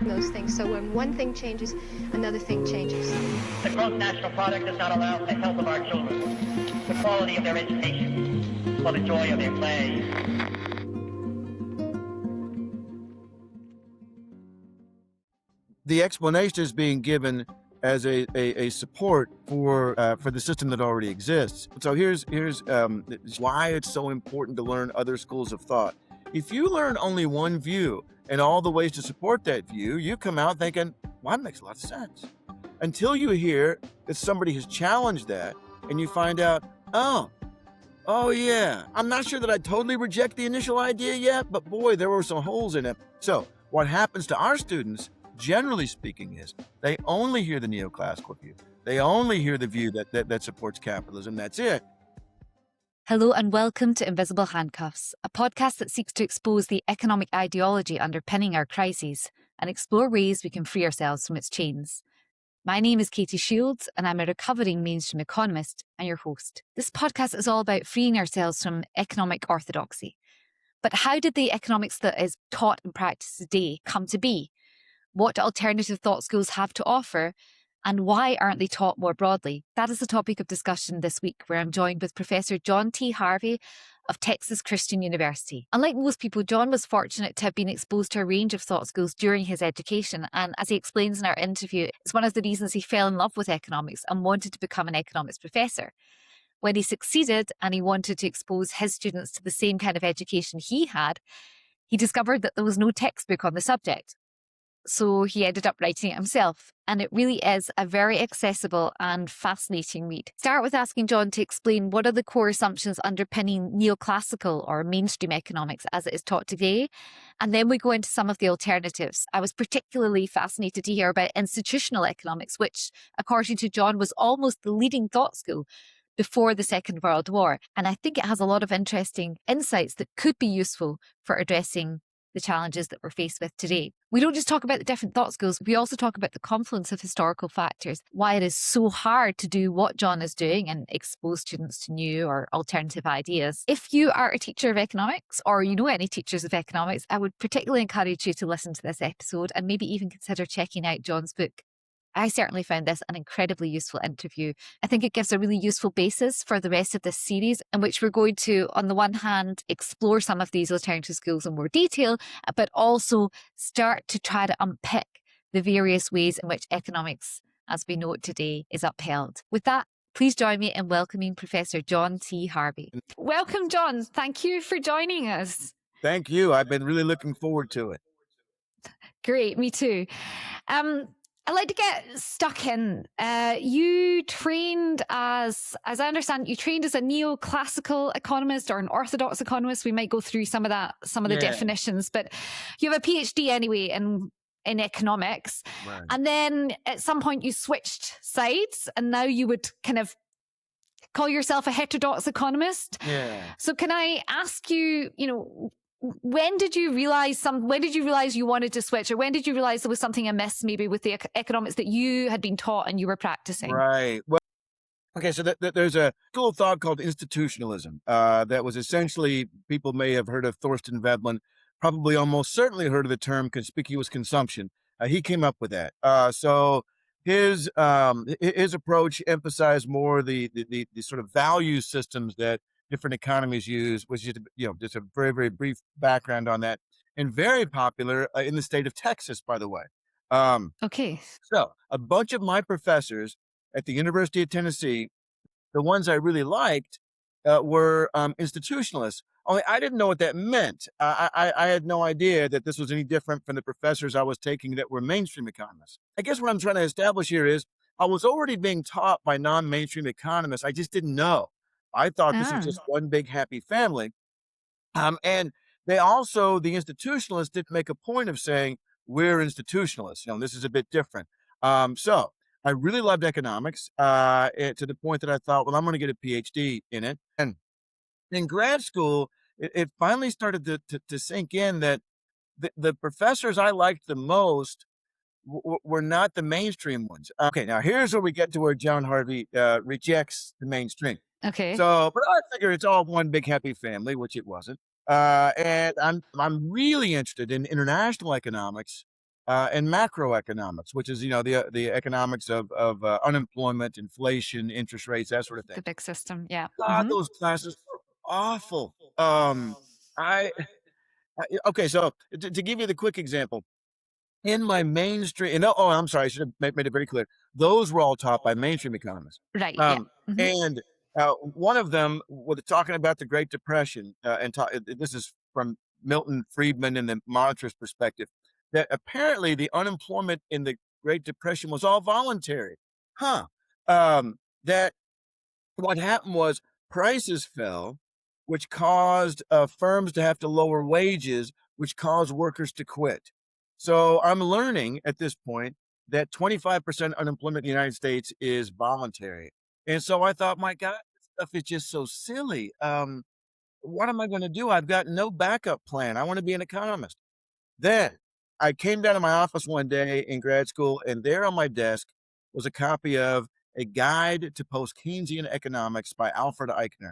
those things. So when one thing changes, another thing changes. The gross national product does not allow the health of our children, the quality of their education, or the joy of their play. The explanation is being given as a support for the system that already exists. So here's why it's so important to learn other schools of thought. If you learn only one view and all the ways to support that view, you come out thinking, well, that makes a lot of sense. Until you hear that somebody has challenged that and you find out, oh yeah, I'm not sure that I totally reject the initial idea yet, but boy, there were some holes in it. So what happens to our students, generally speaking, is they only hear the neoclassical view. They only hear the view that supports capitalism. That's it. Hello and welcome to Invisible Handcuffs, a podcast that seeks to expose the economic ideology underpinning our crises and explore ways we can free ourselves from its chains. My name is Katie Shields and I'm a recovering mainstream economist and your host. This podcast is all about freeing ourselves from economic orthodoxy. But how did the economics that is taught and practiced today come to be? What do alternative thought schools have to offer? And why aren't they taught more broadly? That is the topic of discussion this week, where I'm joined with Professor John T. Harvey of Texas Christian University. Unlike most people, John was fortunate to have been exposed to a range of thought schools during his education. And as he explains in our interview, it's one of the reasons he fell in love with economics and wanted to become an economics professor. When he succeeded and he wanted to expose his students to the same kind of education he had, he discovered that there was no textbook on the subject. So he ended up writing it himself. And it really is a very accessible and fascinating read. Start with asking John to explain what are the core assumptions underpinning neoclassical or mainstream economics as it is taught today. And then we go into some of the alternatives. I was particularly fascinated to hear about institutional economics, which, according to John, was almost the leading thought school before the Second World War. And I think it has a lot of interesting insights that could be useful for addressing the challenges that we're faced with today. We don't just talk about the different thought schools, we also talk about the confluence of historical factors, why it is so hard to do what John is doing and expose students to new or alternative ideas. If you are a teacher of economics or you know any teachers of economics, I would particularly encourage you to listen to this episode and maybe even consider checking out John's book. I certainly found this an incredibly useful interview. I think it gives a really useful basis for the rest of this series, in which we're going to, on the one hand, explore some of these alternative schools in more detail, but also start to try to unpick the various ways in which economics, as we know it today, is upheld. With that, please join me in welcoming Professor John T. Harvey. Welcome, John. Thank you for joining us. Thank you. I've been really looking forward to it. Great, me too. I'd like to get stuck in. You trained as I understand, you trained as a neoclassical economist or an orthodox economist. We might go through some of the definitions, but you have a PhD anyway in economics. Right. And then at some point you switched sides and now you would kind of call yourself a heterodox economist. Yeah. So can I ask you, when did you realize you wanted to switch, or when did you realize there was something amiss maybe with the economics that you had been taught and you were practicing? Right. Well, okay, so there's a school of thought called institutionalism that was essentially, people may have heard of Thorstein Veblen, probably almost certainly heard of the term conspicuous consumption. He came up with that. So his approach emphasized more the sort of value systems that different economies use, which is, just a very, very brief background on that, and very popular in the state of Texas, by the way. Okay. So a bunch of my professors at the University of Tennessee, the ones I really liked, were institutionalists. Only I didn't know what that meant. I had no idea that this was any different from the professors I was taking that were mainstream economists. I guess what I'm trying to establish here is I was already being taught by non-mainstream economists. I just didn't know. I thought this was just one big happy family. And they also, the institutionalists didn't make a point of saying, we're institutionalists. This is a bit different. So I really loved economics to the point that I thought, well, I'm going to get a PhD in it. And in grad school, it finally started to sink in that the professors I liked the most were not the mainstream ones. Okay, now here's where we get to where John Harvey rejects the mainstream. Okay. So, but I figure it's all one big happy family, which it wasn't. And I'm really interested in international economics and macroeconomics, which is the economics of unemployment, inflation, interest rates, that sort of thing. The big system. Yeah. God, those classes were awful. I, okay, so to give you the quick example, in my mainstream, and I'm sorry, I should have made it very clear. Those were all taught by mainstream economists. Right. Yeah. And one of them was talking about the Great Depression, this is from Milton Friedman and the monetarist perspective, that apparently the unemployment in the Great Depression was all voluntary. That what happened was prices fell, which caused firms to have to lower wages, which caused workers to quit. So I'm learning at this point that 25% unemployment in the United States is voluntary. And so I thought, my God, this stuff is just so silly. What am I going to do? I've got no backup plan. I want to be an economist. Then I came down to my office one day in grad school, and there on my desk was a copy of A Guide to Post-Keynesian Economics by Alfred Eichner.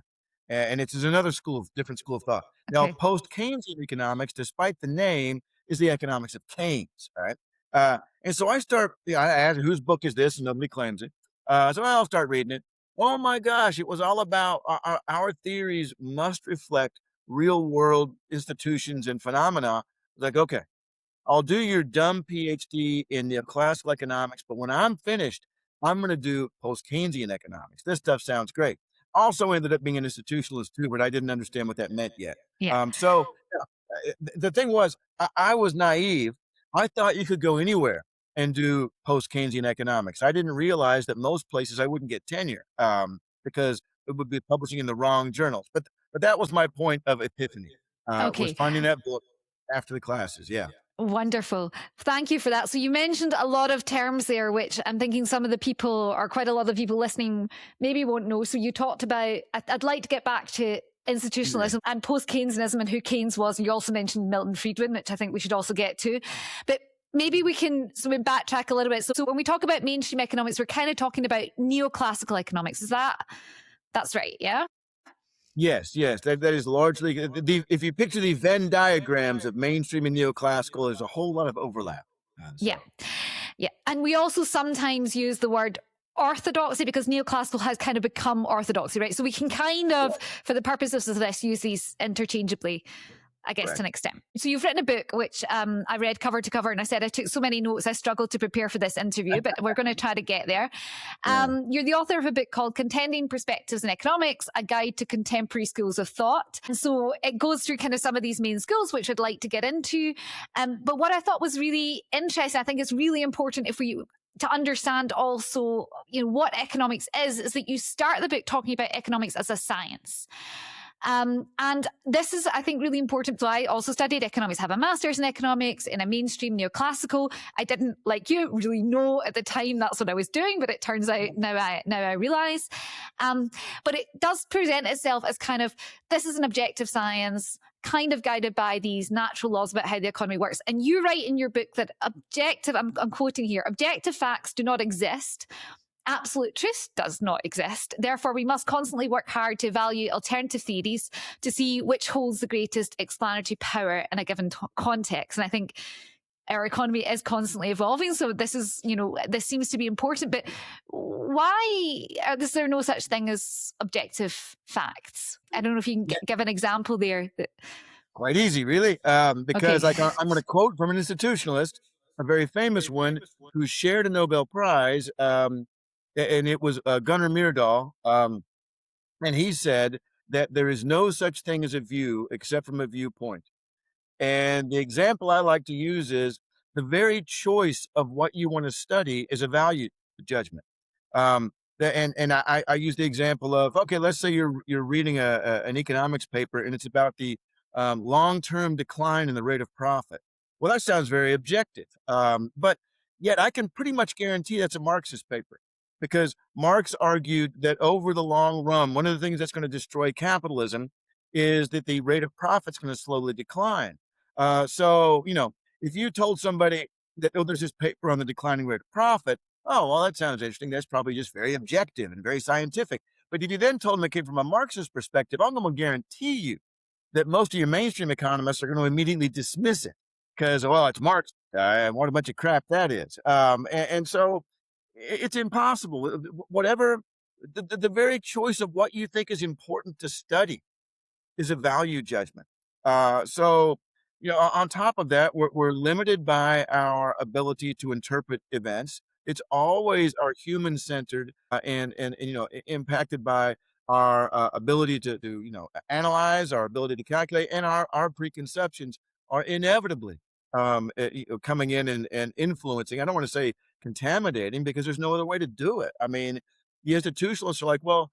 And it's another different school of thought. Now, Okay. post-Keynesian economics, despite the name, is the economics of Keynes, all right? And so I asked, whose book is this? And nobody claims it. So I'll start reading it. Oh my gosh, it was all about our theories must reflect real world institutions and phenomena. Like, okay, I'll do your dumb PhD in neoclassical economics, but when I'm finished, I'm going to do post-Keynesian economics. This stuff sounds great. Also ended up being an institutionalist too, but I didn't understand what that meant yet. Yeah. The thing was, I was naive. I thought you could go anywhere and do post-Keynesian economics. I didn't realize that most places I wouldn't get tenure because it would be publishing in the wrong journals. But that was my point of epiphany, was Okay. finding that book after the classes. Yeah. Wonderful. Thank you for that. So you mentioned a lot of terms there, which I'm thinking some of the people, or quite a lot of people listening, maybe won't know. So you talked about, I'd like to get back to institutionalism and post-Keynesianism and who Keynes was. You also mentioned Milton Friedman, which I think we should also get to. But maybe we backtrack a little bit. So when we talk about mainstream economics, we're kind of talking about neoclassical economics. That's right, yeah? Yes. That is largely, if you picture the Venn diagrams of mainstream and neoclassical, there's a whole lot of overlap. Yeah. And we also sometimes use the word orthodoxy because neoclassical has kind of become orthodoxy, right? So we can kind of, for the purposes of this, use these interchangeably, I guess, to an extent. So you've written a book, which I read cover to cover, and I said I took so many notes, I struggled to prepare for this interview, but we're going to try to get there. You're the author of a book called Contending Perspectives in Economics, A Guide to Contemporary Schools of Thought. And so it goes through kind of some of these main schools, which I'd like to get into. But what I thought was really interesting, I think is really important to understand also, what economics is that you start the book talking about economics as a science. And this is, I think, really important. So I also studied economics, have a master's in economics in a mainstream neoclassical. I didn't, like you, really know at the time that's what I was doing, but it turns out now I realize. But it does present itself as kind of, this is an objective science, kind of guided by these natural laws about how the economy works. And you write in your book that I'm quoting here, objective facts do not exist. Absolute truth does not exist. Therefore, we must constantly work hard to evaluate alternative theories to see which holds the greatest explanatory power in a given context. And I think our economy is constantly evolving. So this is, this seems to be important. But why is there no such thing as objective facts? I don't know if you can give an example there. Quite easy, really. Because I'm going to quote from an institutionalist, a very famous one, who shared a Nobel Prize, and it was Gunnar Myrdal, and he said that there is no such thing as a view except from a viewpoint. And the example I like to use is the very choice of what you want to study is a value judgment. And I use the example of, okay, let's say you're reading an economics paper and it's about the long-term decline in the rate of profit. Well, that sounds very objective, but yet I can pretty much guarantee that's a Marxist paper. Because Marx argued that over the long run, one of the things that's going to destroy capitalism is that the rate of profit is going to slowly decline. So, if you told somebody that, there's this paper on the declining rate of profit, oh, well, that sounds interesting. That's probably just very objective and very scientific. But if you then told them it came from a Marxist perspective, I'm going to guarantee you that most of your mainstream economists are going to immediately dismiss it because, well, it's Marx. What a bunch of crap that is. And so it's impossible. Whatever the very choice of what you think is important to study is a value judgment. So, on top of that, we're limited by our ability to interpret events. It's always our human centered and impacted by our ability to analyze, our ability to calculate, and our preconceptions are inevitably coming in and influencing. I don't want to say contaminating because there's no other way to do it. I mean, the institutionalists are like, well,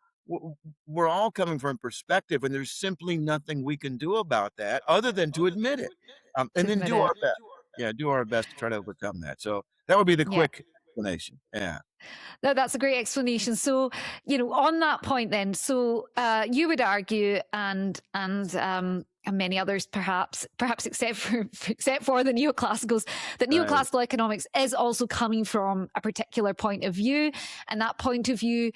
we're all coming from perspective, and there's simply nothing we can do about that other than to admit it, To and then admit do our it. best. Yeah, do our best to try to overcome that. So that would be the Yeah. quick explanation. Yeah. That's a great explanation. So, on that point, then, so you would argue, and many others, perhaps except for the neoclassicals, that Right. neoclassical economics is also coming from a particular point of view, and that point of view,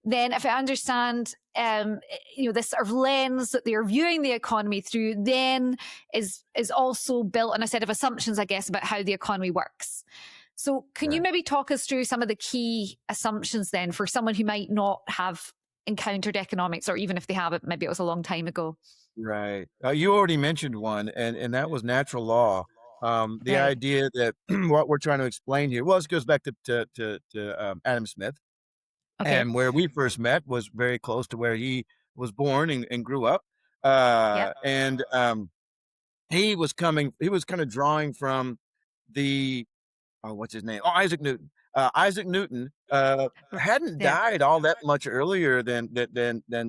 then, if I understand, this sort of lens that they're viewing the economy through, then is also built on a set of assumptions, I guess, about how the economy works. So can you Right. maybe talk us through some of the key assumptions then for someone who might not have encountered economics, or even if they have it, maybe it was a long time ago? Right. You already mentioned one, and that was natural law. The Right. idea that what we're trying to explain here, well, this goes back to Adam Smith, Okay. and where we first met was very close to where he was born and grew up. Yep. And he was kind of drawing from the what's his name? Oh, Isaac Newton. Isaac Newton hadn't Yeah. died all that much earlier than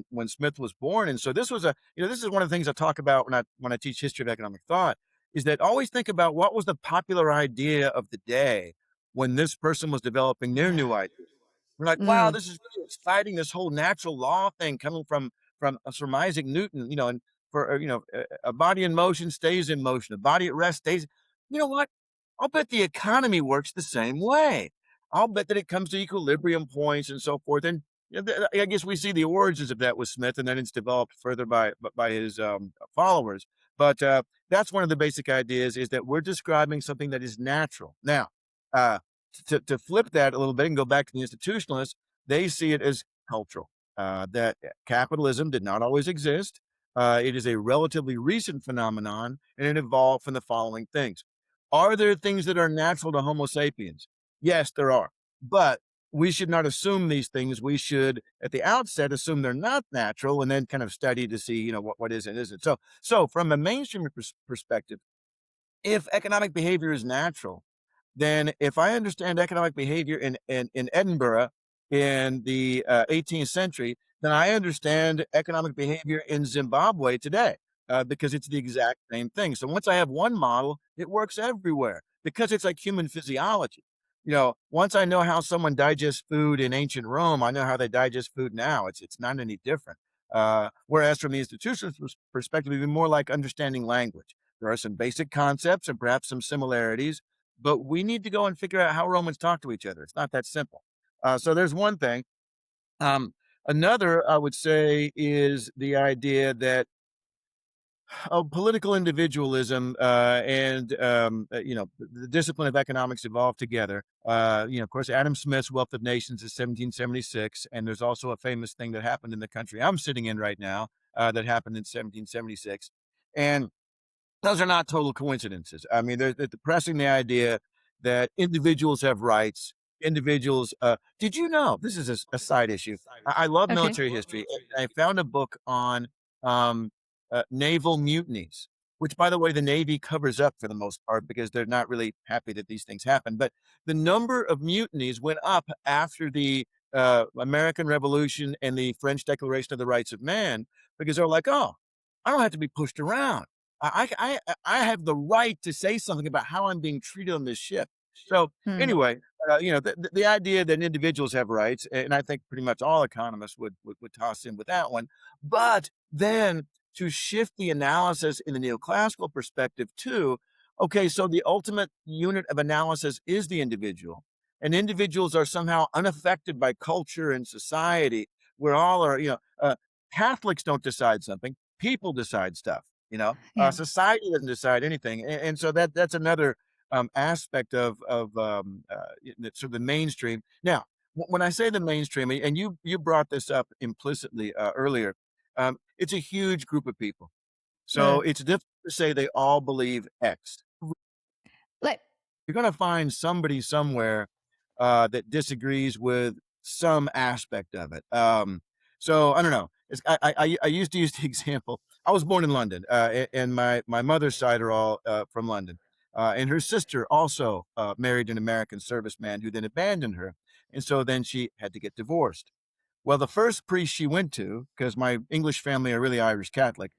when Smith was born, and so this was this is one of the things I talk about when I teach history of economic thought, is that always think about what was the popular idea of the day when this person was developing their new idea. We're like, wow, Mm. this is really exciting. This whole natural law thing coming from Isaac Newton, and for a body in motion stays in motion, a body at rest stays. You know what? I'll bet the economy works the same way. I'll bet that it comes to equilibrium points and so forth. And I guess we see the origins of that with Smith, and then it's developed further by his followers. But that's one of the basic ideas: is that we're describing something that is natural. Now, uh, to flip that a little bit and go back to the institutionalists, they see it as cultural. That capitalism did not always exist. It is a relatively recent phenomenon, and it evolved from the following things. Are there things that are natural to Homo sapiens? Yes, there are. But we should not assume these things. We should, at the outset, assume they're not natural and then kind of study to see, what is and isn't. So from a mainstream perspective, if economic behavior is natural, then if I understand economic behavior in Edinburgh in the 18th century, then I understand economic behavior in Zimbabwe today because it's the exact same thing. So once I have one model, it works everywhere because it's like human physiology. Once I know how someone digests food in ancient Rome, I know how they digest food now. It's not any different. Whereas from the institutional perspective, even more like understanding language. There are some basic concepts and perhaps some similarities, but we need to go and figure out how Romans talk to each other. It's not that simple. So there's one thing. Another, I would say, is the idea that political individualism and the discipline of economics evolved together. Of course, Adam Smith's Wealth of Nations is 1776, and there's also a famous thing that happened in the country I'm sitting in right now that happened in 1776, and those are not total coincidences. I mean, they're pressing the idea that individuals have rights. Individuals, did you know? This is a side issue. I love Okay. military history. And I found a book on um, naval mutinies, which, by the way, the Navy covers up for the most part because they're not really happy that these things happen. But the number of mutinies went up after the American Revolution and the French Declaration of the Rights of Man because they're like, oh, I don't have to be pushed around. I have the right to say something about how I'm being treated on this ship. So Hmm. anyway, the idea that individuals have rights, and I think pretty much all economists would toss in with that one. But then to shift the analysis in the neoclassical perspective too, okay, so the ultimate unit of analysis is the individual, and individuals are somehow unaffected by culture and society. We're all are, Catholics don't decide something; people decide stuff. Yeah. Society doesn't decide anything. And so that's another aspect of sort of the mainstream. Now, when I say the mainstream, and you brought this up implicitly earlier, it's a huge group of people. So Mm. it's difficult to say they all believe X. Like, You're going to find somebody somewhere that disagrees with some aspect of it. So I don't know. I used to use the example. I was born in London, and my mother's side are all from London, and her sister also married an American serviceman who then abandoned her, and so then she had to get divorced. Well, the first priest she went to, because my English family are really Irish Catholic,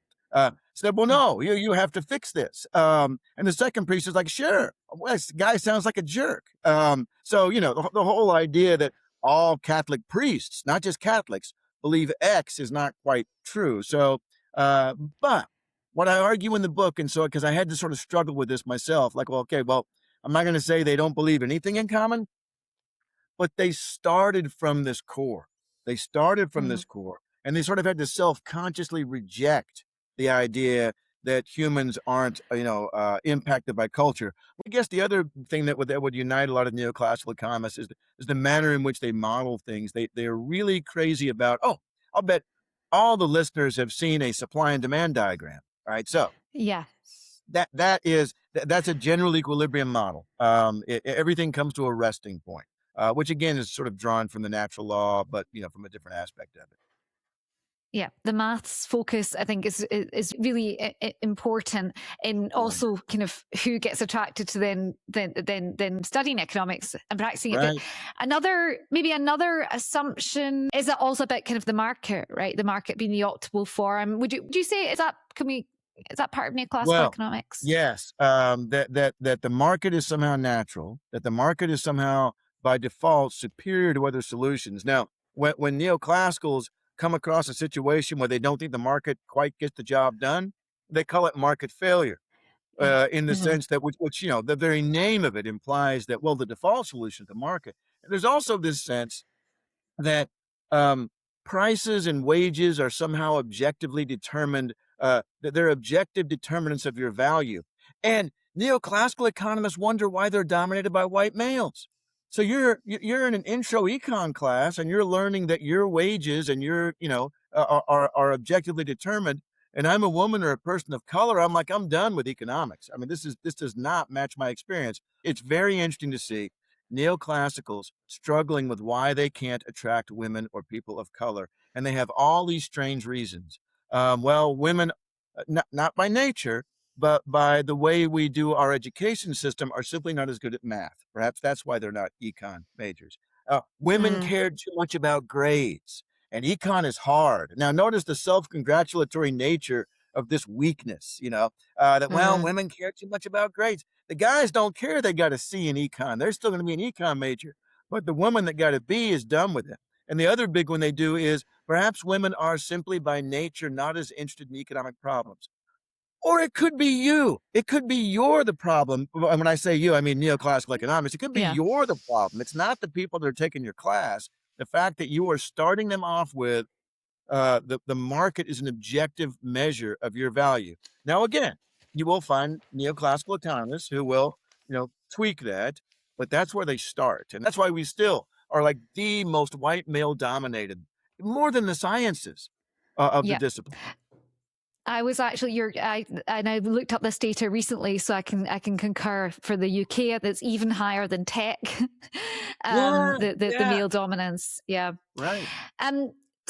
said, "Well, no, you have to fix this." And the second priest is like, "Sure, well, this guy sounds like a jerk." So the whole idea that all Catholic priests, not just Catholics, believe X is not quite true. So, but what I argue in the book, and so because I had to sort of struggle with this myself, like, well, okay, well, I'm not going to say they don't believe anything in common, but they started from this core. They started from mm, this core, and they sort of had to self-consciously reject the idea that humans aren't, impacted by culture. I guess the other thing that would unite a lot of neoclassical economists is the manner in which they model things. They're really crazy about. Oh, I'll bet all the listeners have seen a supply and demand diagram. All right, so yeah. that's a general equilibrium model. Everything comes to a resting point, which again is sort of drawn from the natural law, but from a different aspect of it. Yeah, the maths focus, I think, is really important in also kind of who gets attracted to then studying economics and practicing it. Right. But another assumption is that also about kind of the market, right? The market being the optimal form. Would you say is that part of neoclassical Well, economics? yes, that the market is somehow natural, that the market is somehow by default superior to other solutions. Now, when neoclassicals come across a situation where they don't think the market quite gets the job done, they call it market failure. In the sense that which the very name of it implies that, well, the default solution is the market. And there's also this sense that prices and wages are somehow objectively determined, that they're objective determinants of your value. And neoclassical economists wonder why they're dominated by white males. So you're in an intro econ class and you're learning that your wages and your are objectively determined. And I'm a woman or a person of color. I'm like, I'm done with economics. I mean, this does not match my experience. It's very interesting to see neoclassicals struggling with why they can't attract women or people of color. And they have all these strange reasons. Well, women, not by nature, but by the way we do our education system, are simply not as good at math. Perhaps that's why they're not econ majors. Women cared too much about grades, and econ is hard. Now, notice the self-congratulatory nature of this weakness, that, well, women care too much about grades. The guys don't care they got a C in econ. They're still going to be an econ major. But the woman that got a B is done with it. And the other big one they do is perhaps women are simply by nature not as interested in economic problems. Or it could be you. It could be you're the problem. And when I say you, I mean neoclassical economics. It could be you're the problem. It's not the people that are taking your class. The fact that you are starting them off with the market is an objective measure of your value. Now, again, you will find neoclassical economists who will, tweak that, but that's where they start. And that's why we still are like the most white male dominated, more than the sciences of the discipline. I was actually and I looked up this data recently, so I can concur for the UK. That's even higher than tech. The male dominance, right.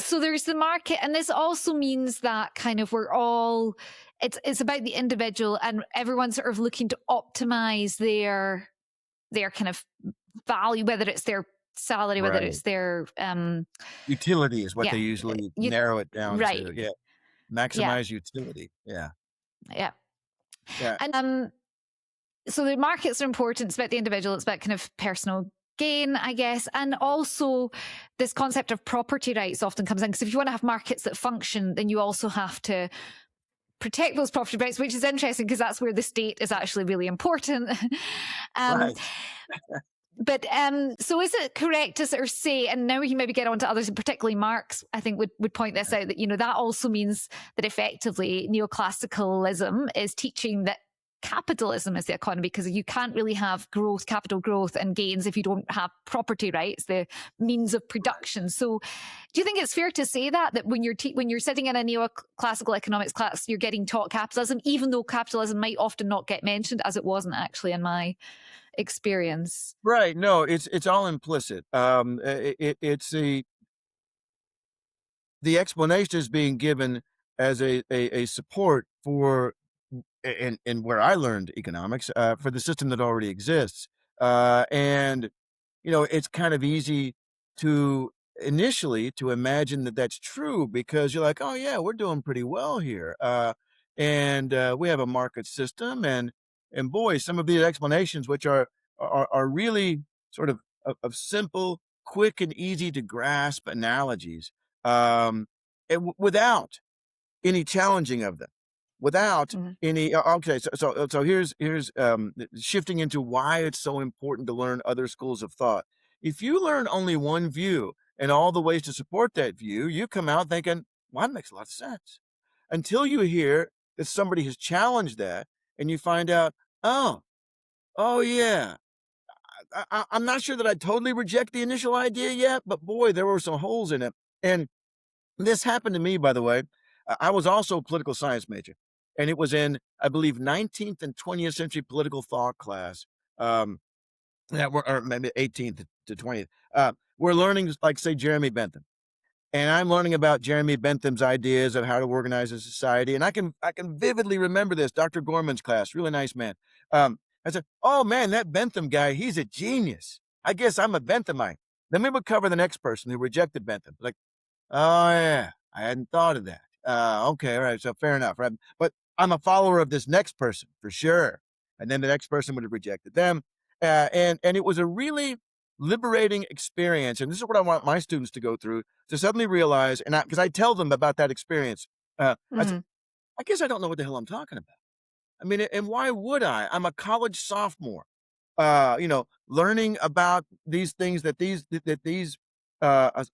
So there's the market, and this also means that kind of we're all. It's about the individual, and everyone's sort of looking to optimize their kind of value, whether it's their salary, whether it's their utility is what they usually narrow it down to. Yeah. Maximize utility. Yeah. And so the markets are important. It's about the individual. It's about kind of personal gain, I guess. And also this concept of property rights often comes in, because if you want to have markets that function, then you also have to protect those property rights, which is interesting because that's where the state is actually really important. Right. But so is it correct to sort of say, and now we can maybe get on to others, and particularly Marx, I think would point this out, that, that also means that effectively neoclassicalism is teaching that capitalism is the economy, because you can't really have growth, capital growth and gains if you don't have property rights, the means of production. So do you think it's fair to say that when you're sitting in a neoclassical economics class, you're getting taught capitalism, even though capitalism might often not get mentioned, as it wasn't actually in my experience? Right. No, it's all implicit. It's the explanation is being given as a support for and where I learned economics for the system that already exists. And it's kind of easy to initially to imagine that that's true because you're like, oh yeah, we're doing pretty well here, and we have a market system, and boy, some of these explanations, which are really sort of simple, quick, and easy to grasp analogies, without any challenging of them, without any. Okay, so here's shifting into why it's so important to learn other schools of thought. If you learn only one view and all the ways to support that view, you come out thinking, well, that makes a lot of sense. Until you hear that somebody has challenged that, and you find out, oh yeah, I'm not sure that I totally reject the initial idea yet, but boy, there were some holes in it. And this happened to me, by the way. I was also a political science major, and it was in, I believe, 19th and 20th century political thought class. Or maybe 18th to 20th. We're learning, like, say, Jeremy Bentham, and I'm learning about Jeremy Bentham's ideas of how to organize a society. And I can vividly remember this. Dr. Gorman's class, really nice man. I said, "Oh man, that Bentham guy, he's a genius. I guess I'm a Benthamite." Then we would cover the next person who rejected Bentham. Like, oh yeah, I hadn't thought of that. Okay, all right, so fair enough, right? But I'm a follower of this next person for sure. And then the next person would have rejected them, and it was a really liberating experience. And this is what I want my students to go through, to suddenly realize, and because I tell them about that experience, I guess I don't know what the hell I'm talking about. I mean, and why would I? I'm a college sophomore, learning about these things that these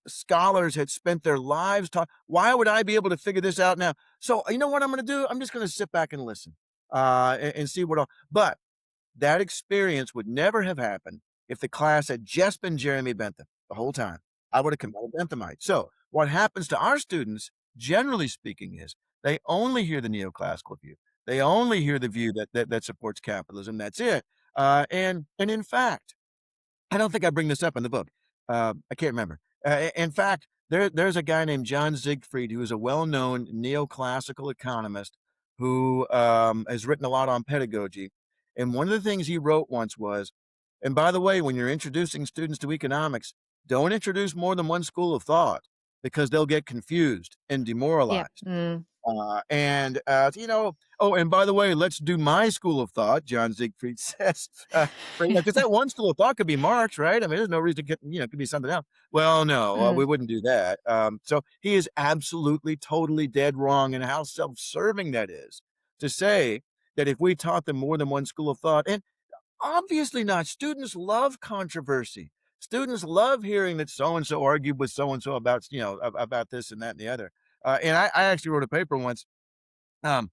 scholars had spent their lives taught. Why would I be able to figure this out now? So you know what I'm going to do? I'm just going to sit back and listen, and see what all. But that experience would never have happened if the class had just been Jeremy Bentham the whole time. I would have come out a Benthamite. So what happens to our students, generally speaking, is they only hear the neoclassical view. They only hear the view that supports capitalism. That's it. And in fact, I don't think I bring this up in the book. I can't remember. In fact, there's a guy named John Siegfried, who is a well-known neoclassical economist who has written a lot on pedagogy. And one of the things he wrote once was, and by the way, when you're introducing students to economics, don't introduce more than one school of thought, because they'll get confused and demoralized. Oh, and by the way, let's do my school of thought, John Siegfried says. Because that one school of thought could be Marx, right? I mean, there's no reason to get, it could be something else. Well, no, we wouldn't do that. So he is absolutely, totally dead wrong in how self-serving that is to say that if we taught them more than one school of thought, and obviously not. Students love controversy. Students love hearing that so-and-so argued with so-and-so about, about this and that and the other. And I actually wrote a paper once, and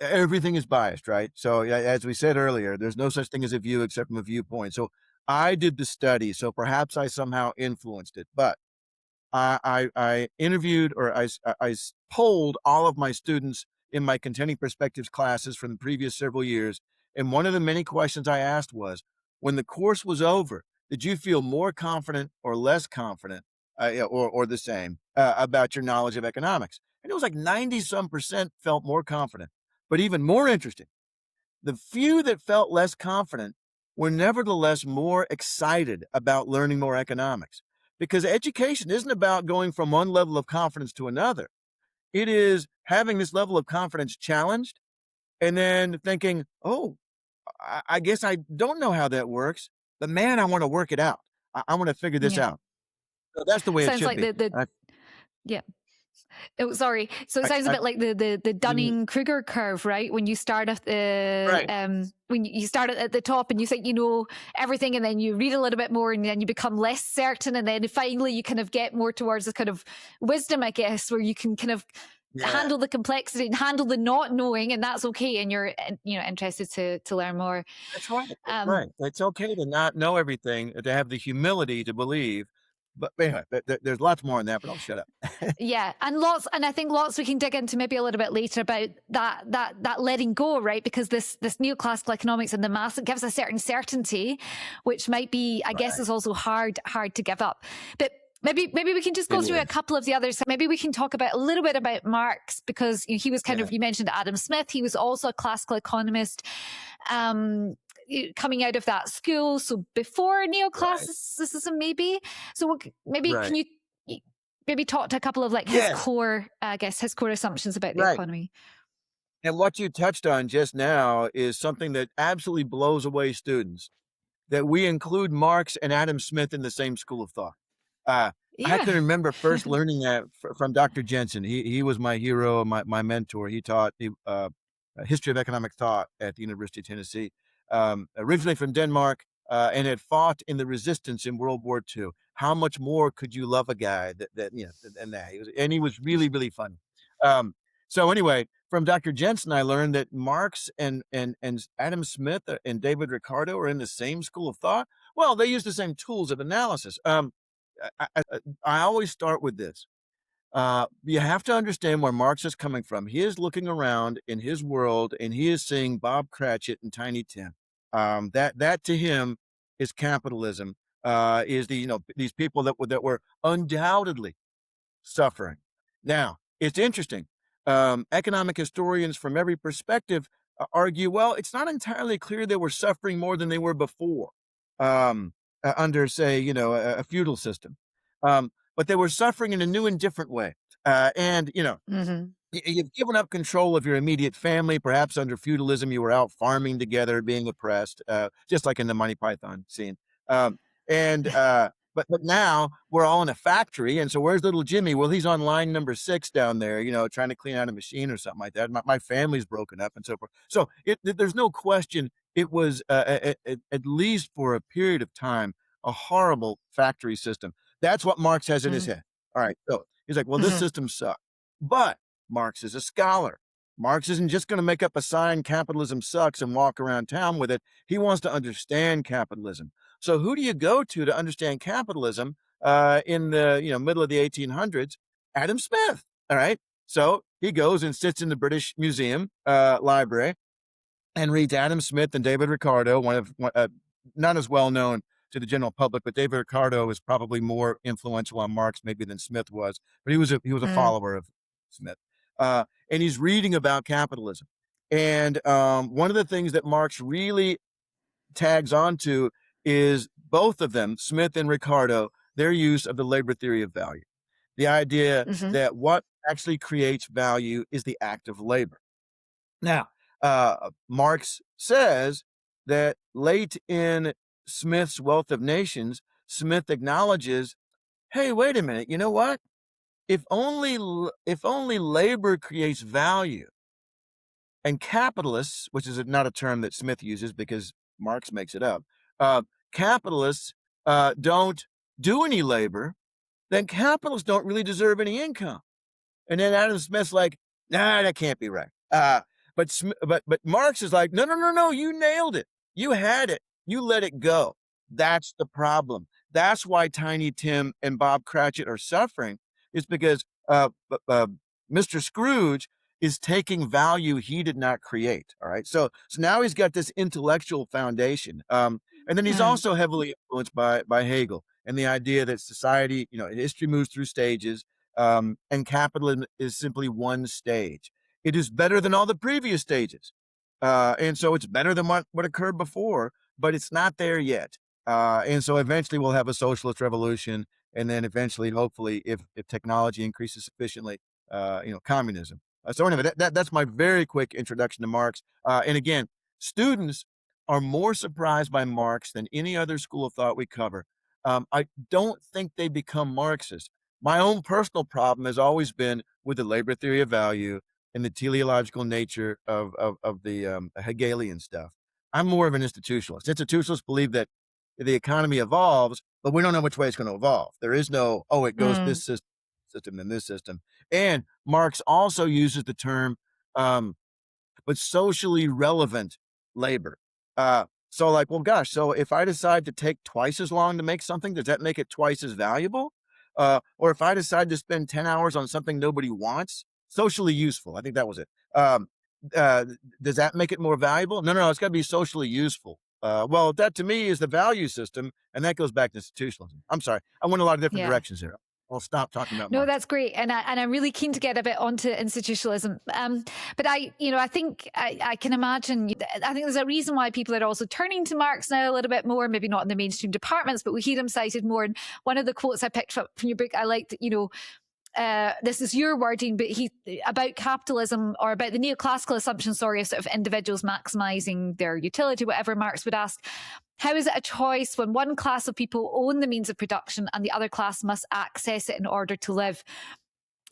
everything is biased, right? So as we said earlier, there's no such thing as a view except from a viewpoint. So I did the study, so perhaps I somehow influenced it, but I interviewed, or I polled all of my students in my Contending Perspectives classes from the previous several years. And one of the many questions I asked was, when the course was over, did you feel more confident or less confident, or the same, about your knowledge of economics? And it was like 90-some% felt more confident. But even more interesting, the few that felt less confident were nevertheless more excited about learning more economics. Because education isn't about going from one level of confidence to another. It is having this level of confidence challenged, and then thinking, oh, I guess I don't know how that works, but man, I want to work it out. I want to figure this out. So that's the way Sounds it should like be. yeah. Oh, sorry. So it sounds a bit like the Dunning-Kruger curve, right? When you start at when you start at the top and you think you know everything, and then you read a little bit more, and then you become less certain, and then finally you kind of get more towards a kind of wisdom, I guess, where you can kind of handle the complexity and handle the not knowing, and that's okay. And you're interested to learn more. That's right. That's right. It's okay to not know everything, to have the humility to believe. But anyway, there's lots more on that, but I'll shut up. Yeah, and I think lots we can dig into maybe a little bit later about that letting go, right? Because this neoclassical economics and the mass, it gives a certain certainty, which might be, I guess, is also hard to give up. But maybe we can just go through a couple of the others. Maybe we can talk about a little bit about Marx, because he was kind of, you mentioned Adam Smith. He was also a classical economist. Coming out of that school, so before neoclassicism, maybe. So maybe can you maybe talk to a couple of like his core, I guess, his core assumptions about the economy? And what you touched on just now is something that absolutely blows away students, that we include Marx and Adam Smith in the same school of thought. I can remember first learning that from Dr. Jensen. He was my hero, my mentor. He taught history of economic thought at the University of Tennessee. Originally from Denmark, and had fought in the resistance in World War II. How much more could you love a guy that he was really, really fun. So anyway, from Dr. Jensen, I learned that Marx and Adam Smith and David Ricardo are in the same school of thought. Well, they use the same tools of analysis. I always start with this. You have to understand where Marx is coming from. He is looking around in his world, and he is seeing Bob Cratchit and Tiny Tim. That to him is capitalism. Is these people that were undoubtedly suffering. Now, it's interesting. Economic historians from every perspective argue, well, it's not entirely clear they were suffering more than they were before, under, say, a feudal system. But they were suffering in a new and different way. And you've given up control of your immediate family. Perhaps under feudalism, you were out farming together, being oppressed, just like in the Monty Python scene. But now we're all in a factory. And so where's little Jimmy? Well, he's on line number 6 down there, trying to clean out a machine or something like that. My family's broken up and so forth. So there's no question it was, at least for a period of time, a horrible factory system. That's what Marx has in his head. All right. So he's like, well, this system sucks. But Marx is a scholar. Marx isn't just going to make up a sign, capitalism sucks, and walk around town with it. He wants to understand capitalism. So who do you go to understand capitalism in the middle of the 1800s? Adam Smith. All right. So he goes and sits in the British Museum library and reads Adam Smith and David Ricardo, not as well known to the general public, but David Ricardo is probably more influential on Marx maybe than Smith was, but he was a follower of Smith. And he's reading about capitalism. And one of the things that Marx really tags onto is both of them, Smith and Ricardo, their use of the labor theory of value. The idea that what actually creates value is the act of labor. Now, Marx says that late in Smith's Wealth of Nations, Smith acknowledges, hey, wait a minute, you know what? If only labor creates value, and capitalists, which is not a term that Smith uses because Marx makes it up, capitalists don't do any labor, then capitalists don't really deserve any income. And then Adam Smith's like, nah, that can't be right. But Marx is like, no, you nailed it. You had it. You let it go. That's the problem. That's why Tiny Tim and Bob Cratchit are suffering, is because Mr. Scrooge is taking value he did not create. All right. So now he's got this intellectual foundation. And then he's also heavily influenced by Hegel and the idea that society, history moves through stages, and capitalism is simply one stage. It is better than all the previous stages. And so it's better than what occurred before, but it's not there yet. And so eventually we'll have a socialist revolution. And then eventually, hopefully, if technology increases sufficiently, communism. So anyway, that's my very quick introduction to Marx. And again, students are more surprised by Marx than any other school of thought we cover. I don't think they become Marxists. My own personal problem has always been with the labor theory of value and the teleological nature of the Hegelian stuff. I'm more of an institutionalist. Institutionalists believe that the economy evolves, but we don't know which way it's going to evolve. There is no, oh, it goes this system, then this system. And Marx also uses the term, but socially relevant labor. So like, well, gosh, so if I decide to take twice as long to make something, does that make it twice as valuable? Or if I decide to spend 10 hours on something nobody wants, socially useful, I think that was it. Does that make it more valuable? No, it's got to be socially useful. Well, that to me is the value system, and that goes back to institutionalism. I'm sorry, I went a lot of different directions here. I'll stop talking about No, Marx. that's great, and I'm really keen to get a bit onto institutionalism. But I think I can imagine. I think there's a reason why people are also turning to Marx now a little bit more. Maybe not in the mainstream departments, but we hear him cited more. And one of the quotes I picked up from your book, I liked. This is your wording, but about capitalism, or about the neoclassical assumption, of sort of individuals maximizing their utility, whatever. Marx would ask, how is it a choice when one class of people own the means of production and the other class must access it in order to live?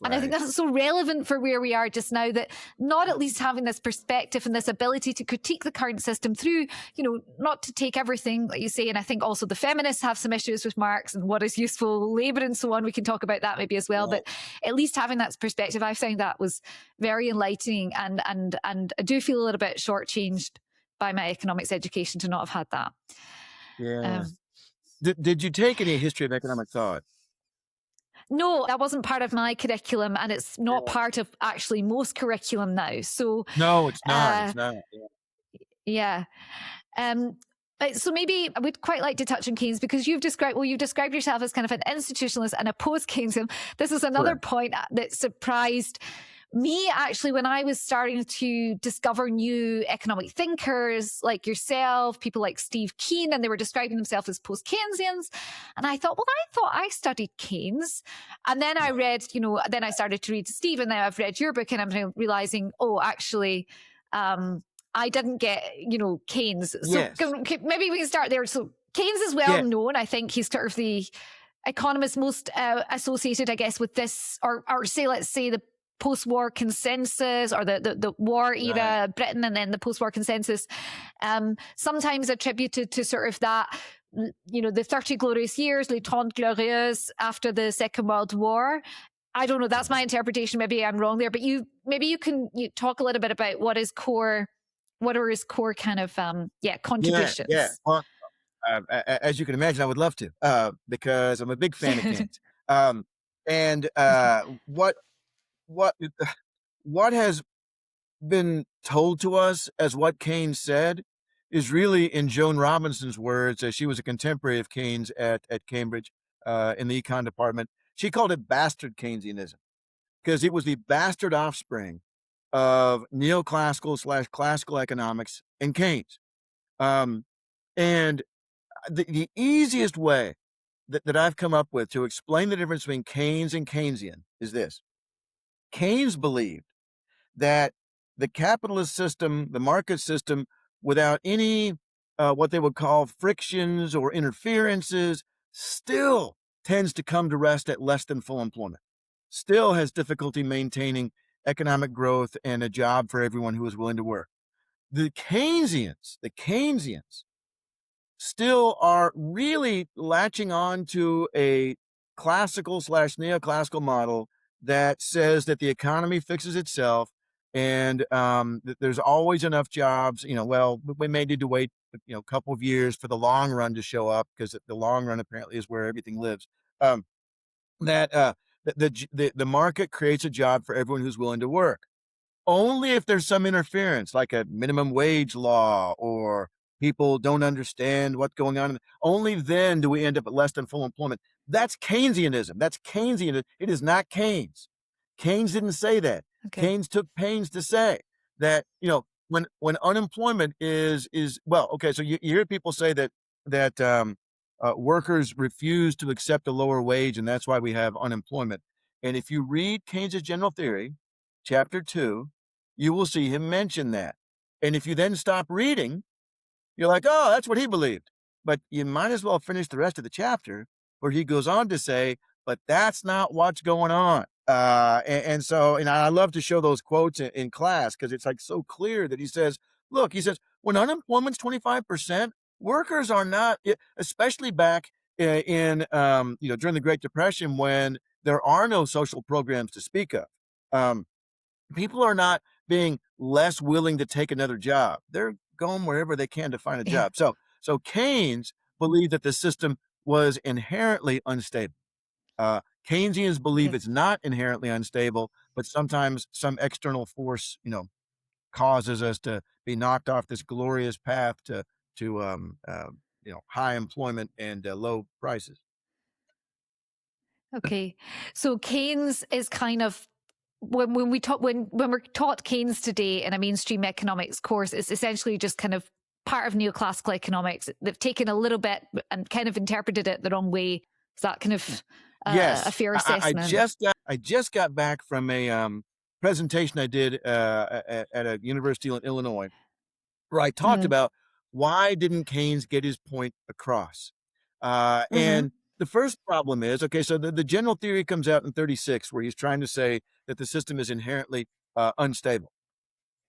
And I think that's so relevant for where we are just now, that not at least having this perspective and this ability to critique the current system through, not to take everything, like you say. And I think also the feminists have some issues with Marx and what is useful labor and so on. We can talk about that maybe as well. But at least having that perspective, I found that was very enlightening. And I do feel a little bit shortchanged by my economics education to not have had that. Yeah. Did you take any history of economic thought? No, that wasn't part of my curriculum, and it's not part of actually most curriculum now. So no, it's not. It's not. Yeah. So maybe I would quite like to touch on Keynes, because you've described yourself as kind of an institutionalist and a post-Keynesian. This is another point that surprised me, actually, when I was starting to discover new economic thinkers like yourself, people like Steve Keen, and they were describing themselves as post-Keynesians. And I thought, I studied Keynes. And then I read, then I started to read Steve, and now I've read your book, and I'm realizing, actually, I didn't get, Keynes. So maybe we can start there. So Keynes is well known. I think he's sort of the economist most associated, I guess, with this, or say, let's say the post-war consensus, or the war era Britain, and then the post-war consensus, sometimes attributed to sort of that, the 30 glorious years, les 30 glorieuses, after the Second World War. I don't know, that's my interpretation. Maybe I'm wrong there, but you can talk a little bit about what are his core kind of contributions. Yeah. Well, as you can imagine, I would love to, because I'm a big fan of Keynes. And what has been told to us as what Keynes said is really, in Joan Robinson's words, as she was a contemporary of Keynes at Cambridge in the econ department, she called it bastard Keynesianism, because it was the bastard offspring of neoclassical / classical economics and Keynes. And the easiest way that I've come up with to explain the difference between Keynes and Keynesian is this. Keynes believed that the capitalist system, the market system, without any what they would call frictions or interferences, still tends to come to rest at less than full employment, still has difficulty maintaining economic growth and a job for everyone who is willing to work. The Keynesians still are really latching on to a classical / neoclassical model that says that the economy fixes itself, and that there's always enough jobs. We may need to wait, a couple of years for the long run to show up, because the long run apparently is where everything lives. The market creates a job for everyone who's willing to work. Only if there's some interference, like a minimum wage law, or people don't understand what's going on, only then do we end up at less than full employment. That's Keynesianism. That's Keynesian. It is not Keynes. Keynes didn't say that. Okay. Keynes took pains to say that, when unemployment is so you hear people say that workers refuse to accept a lower wage, and that's why we have unemployment. And if you read Keynes's General Theory, chapter 2, you will see him mention that. And if you then stop reading, you're like, oh, that's what he believed. But you might as well finish the rest of the chapter, where he goes on to say, but that's not what's going on. And I love to show those quotes in class because it's like so clear that he says, look, he says, when unemployment's 25%, workers are not, especially back in during the Great Depression when there are no social programs to speak of. People are not being less willing to take another job. They're going wherever they can to find a Yeah. job. So Keynes believed that the system was inherently unstable. Keynesians believe Okay. it's not inherently unstable, but sometimes some external force, causes us to be knocked off this glorious path to high employment and low prices. Okay. So Keynes is kind of when we're taught Keynes today in a mainstream economics course, it's essentially just kind of part of neoclassical economics. They've taken a little bit and kind of interpreted it the wrong way. Is that kind of a Yes, fair I assessment? just got back from a presentation I did at a university in Illinois, where I talked Mm-hmm. about why didn't Keynes get his point across. Mm-hmm. And the first problem is, okay, so the general theory comes out in 36, where he's trying to say that the system is inherently unstable.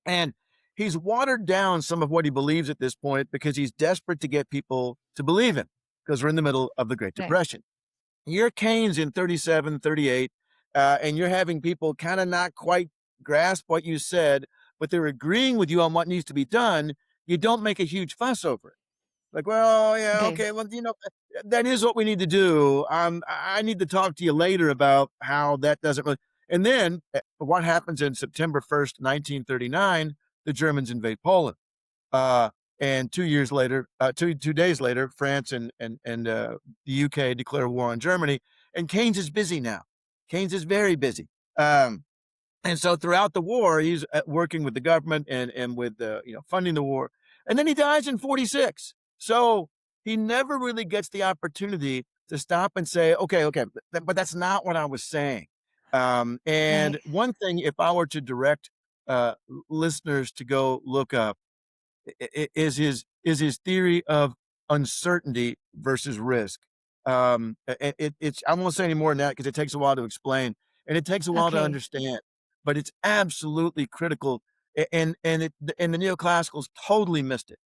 And he's watered down some of what he believes at this point because he's desperate to get people to believe him, because we're in the middle of the Great Right. Depression. You're Keynes in 37, 38, and you're having people kind of not quite grasp what you said, but they're agreeing with you on what needs to be done. You don't make a huge fuss over it. Like, well, yeah, Okay. okay, well, that is what we need to do. I need to talk to you later about how that doesn't really. And then what happens in September 1st, 1939? The Germans invade Poland. And 2 years later, two days later, France and the UK declare war on Germany. And Keynes is busy now. Keynes is very busy. And so throughout the war, he's working with the government and with funding the war. And then he dies in 46. So he never really gets the opportunity to stop and say, okay, but that's not what I was saying. And Right. one thing, if I were to direct listeners to go look up, is his theory of uncertainty versus risk. I won't say any more than that because it takes a while to explain and it takes a while to Okay. understand, but it's absolutely critical. And the neoclassicals totally missed it,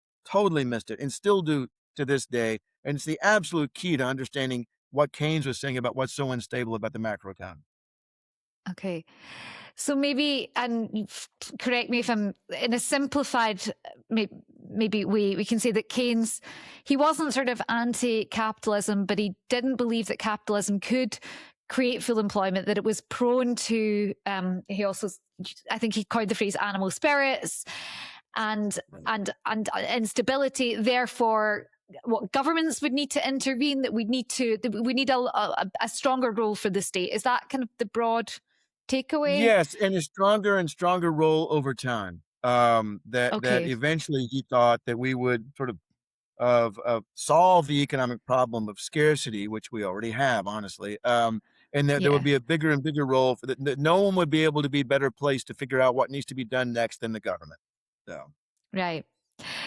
and still do to this day. And it's the absolute key to understanding what Keynes was saying about what's so unstable about the macroeconomy. Okay. So maybe, and correct me if I'm in a simplified, maybe we can say that Keynes, he wasn't sort of anti-capitalism, but he didn't believe that capitalism could create full employment, that it was prone to, he also, I think he coined the phrase animal spirits and instability. Therefore, what governments would need to intervene, that we need a stronger role for the state. Is that kind of the broad takeaway? Yes, and a stronger and stronger role over time. That Okay. eventually he thought that we would sort of solve the economic problem of scarcity, which we already have, honestly. And that there would Yeah. be a bigger and bigger role for that no one would be able to be better placed to figure out what needs to be done next than the government. So. Right.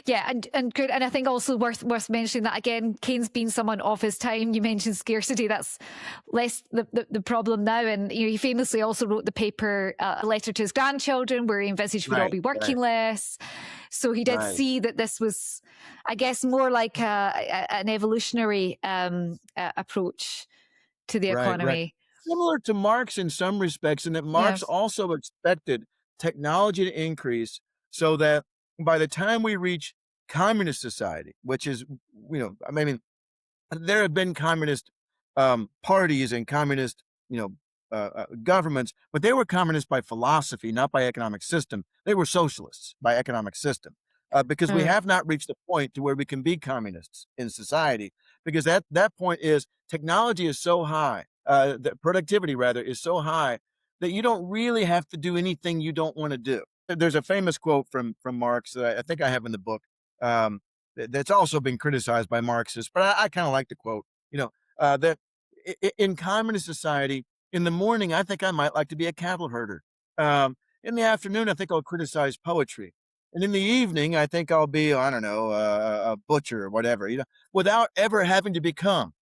Yeah, and good, and I think also worth mentioning that again, Keynes being someone of his time. You mentioned scarcity; that's less the problem now. And he famously also wrote the paper, a letter to his grandchildren, where he envisaged we'd all be working less. So he did see that this was, I guess, more like an evolutionary approach to the economy. Right. Similar to Marx in some respects, in that Marx Yes. also expected technology to increase so that by the time we reach communist society, which is, I mean, there have been communist parties and communist, governments, but they were communist by philosophy, not by economic system. They were socialists by economic system, because we have not reached the point to where we can be communists in society. Because that point is technology is so high, the productivity rather is so high that you don't really have to do anything you don't want to do. There's a famous quote from Marx that I think I have in the book. That's also been criticized by Marxists, but I kind of like the quote. That in communist society, in the morning, I think I might like to be a cattle herder. In the afternoon, I think I'll criticize poetry. And in the evening, I think I'll be, I don't know, a butcher or whatever, without ever having to become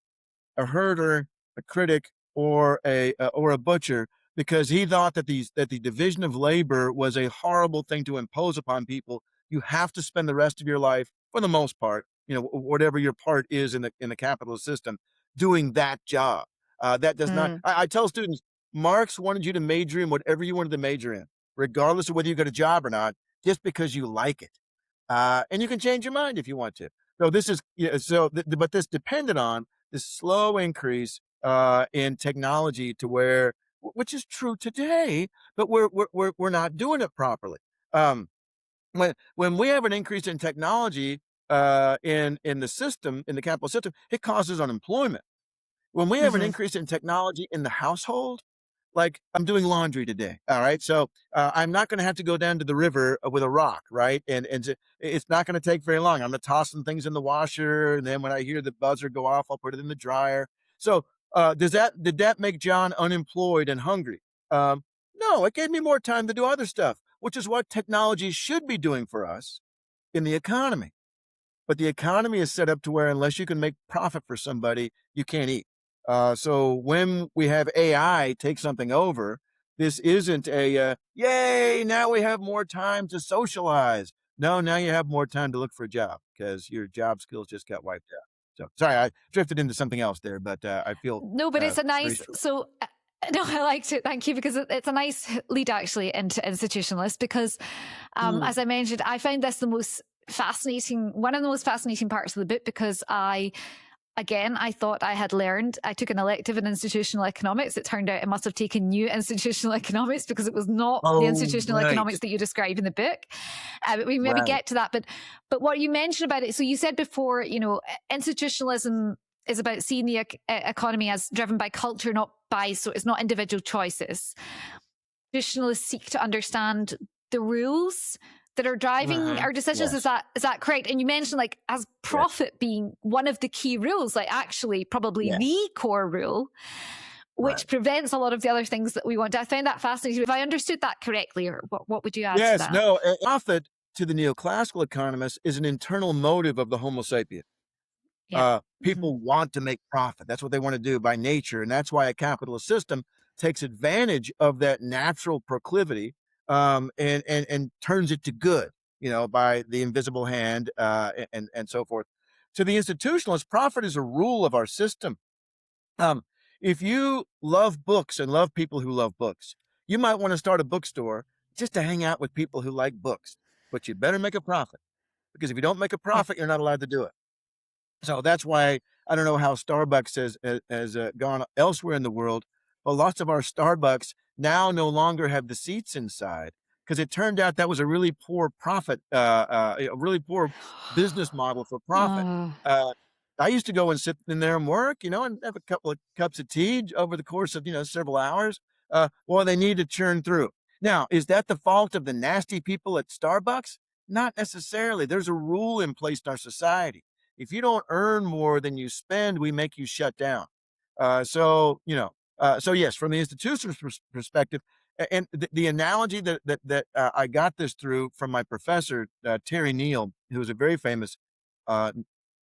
a herder, a critic, or a butcher because he thought that the division of labor was a horrible thing to impose upon people. You have to spend the rest of your life, for the most part, whatever your part is in the capitalist system, doing that job. That does not. Mm. I tell students, Marx wanted you to major in whatever you wanted to major in, regardless of whether you got a job or not, just because you like it. And you can change your mind if you want to. So this is but this depended on this slow increase in technology to where, which is true today, but we're not doing it properly. When we have an increase in technology in the system, in the capital system, it causes unemployment. When we have an Mm-hmm. increase in technology in the household, like I'm doing laundry today, all right? So I'm not going to have to go down to the river with a rock, right? It's not going to take very long. I'm going to toss some things in the washer, and then when I hear the buzzer go off, I'll put it in the dryer. So did that make John unemployed and hungry? No, it gave me more time to do other stuff, which is what technology should be doing for us in the economy. But the economy is set up to where unless you can make profit for somebody, you can't eat. So when we have AI take something over, this isn't yay, now we have more time to socialize. No, now you have more time to look for a job because your job skills just got wiped out. So sorry, I drifted into something else there, but I feel No, but it's a very nice. strong. So no, I liked it. Thank you, because it's a nice lead actually into institutionalists. Because as I mentioned, I found this one of the most fascinating parts of the book, because I thought I had learned. I took an elective in institutional economics. It turned out I must have taken new institutional economics, because it was not the institutional Right, economics that you describe in the book. But we maybe right. get to that. But what you mentioned about it, so you said before, institutionalism is about seeing the economy as driven by culture, so it's not individual choices. Traditionalists seek to understand the rules that are driving our decisions. Yes. Is that correct? And you mentioned as profit being one of the key rules, actually probably the core rule, which prevents a lot of the other things that we want. I found that fascinating. If I understood that correctly, or what would you add to that? No, profit to the neoclassical economists is an internal motive of the Homo sapien. Yeah. People want to make profit. That's what they want to do by nature. And that's why a capitalist system takes advantage of that natural proclivity and turns it to good, by the invisible hand and so forth. To the institutionalist, profit is a rule of our system. If you love books and love people who love books, you might want to start a bookstore just to hang out with people who like books, but you better make a profit, because if you don't make a Yeah. profit, you're not allowed to do it. So that's why I don't know how Starbucks has gone elsewhere in the world, but lots of our Starbucks now no longer have the seats inside, because it turned out that was a really poor profit, a really poor business model for profit. Oh. I used to go and sit in there and work, and have a couple of cups of tea over the course of several hours. Well, they need to churn through. Now, is that the fault of the nasty people at Starbucks? Not necessarily. There's a rule in place in our society. If you don't earn more than you spend, we make you shut down. So yes, from the institution's perspective, and the analogy that I got this through from my professor, Terry Neal, who was a very famous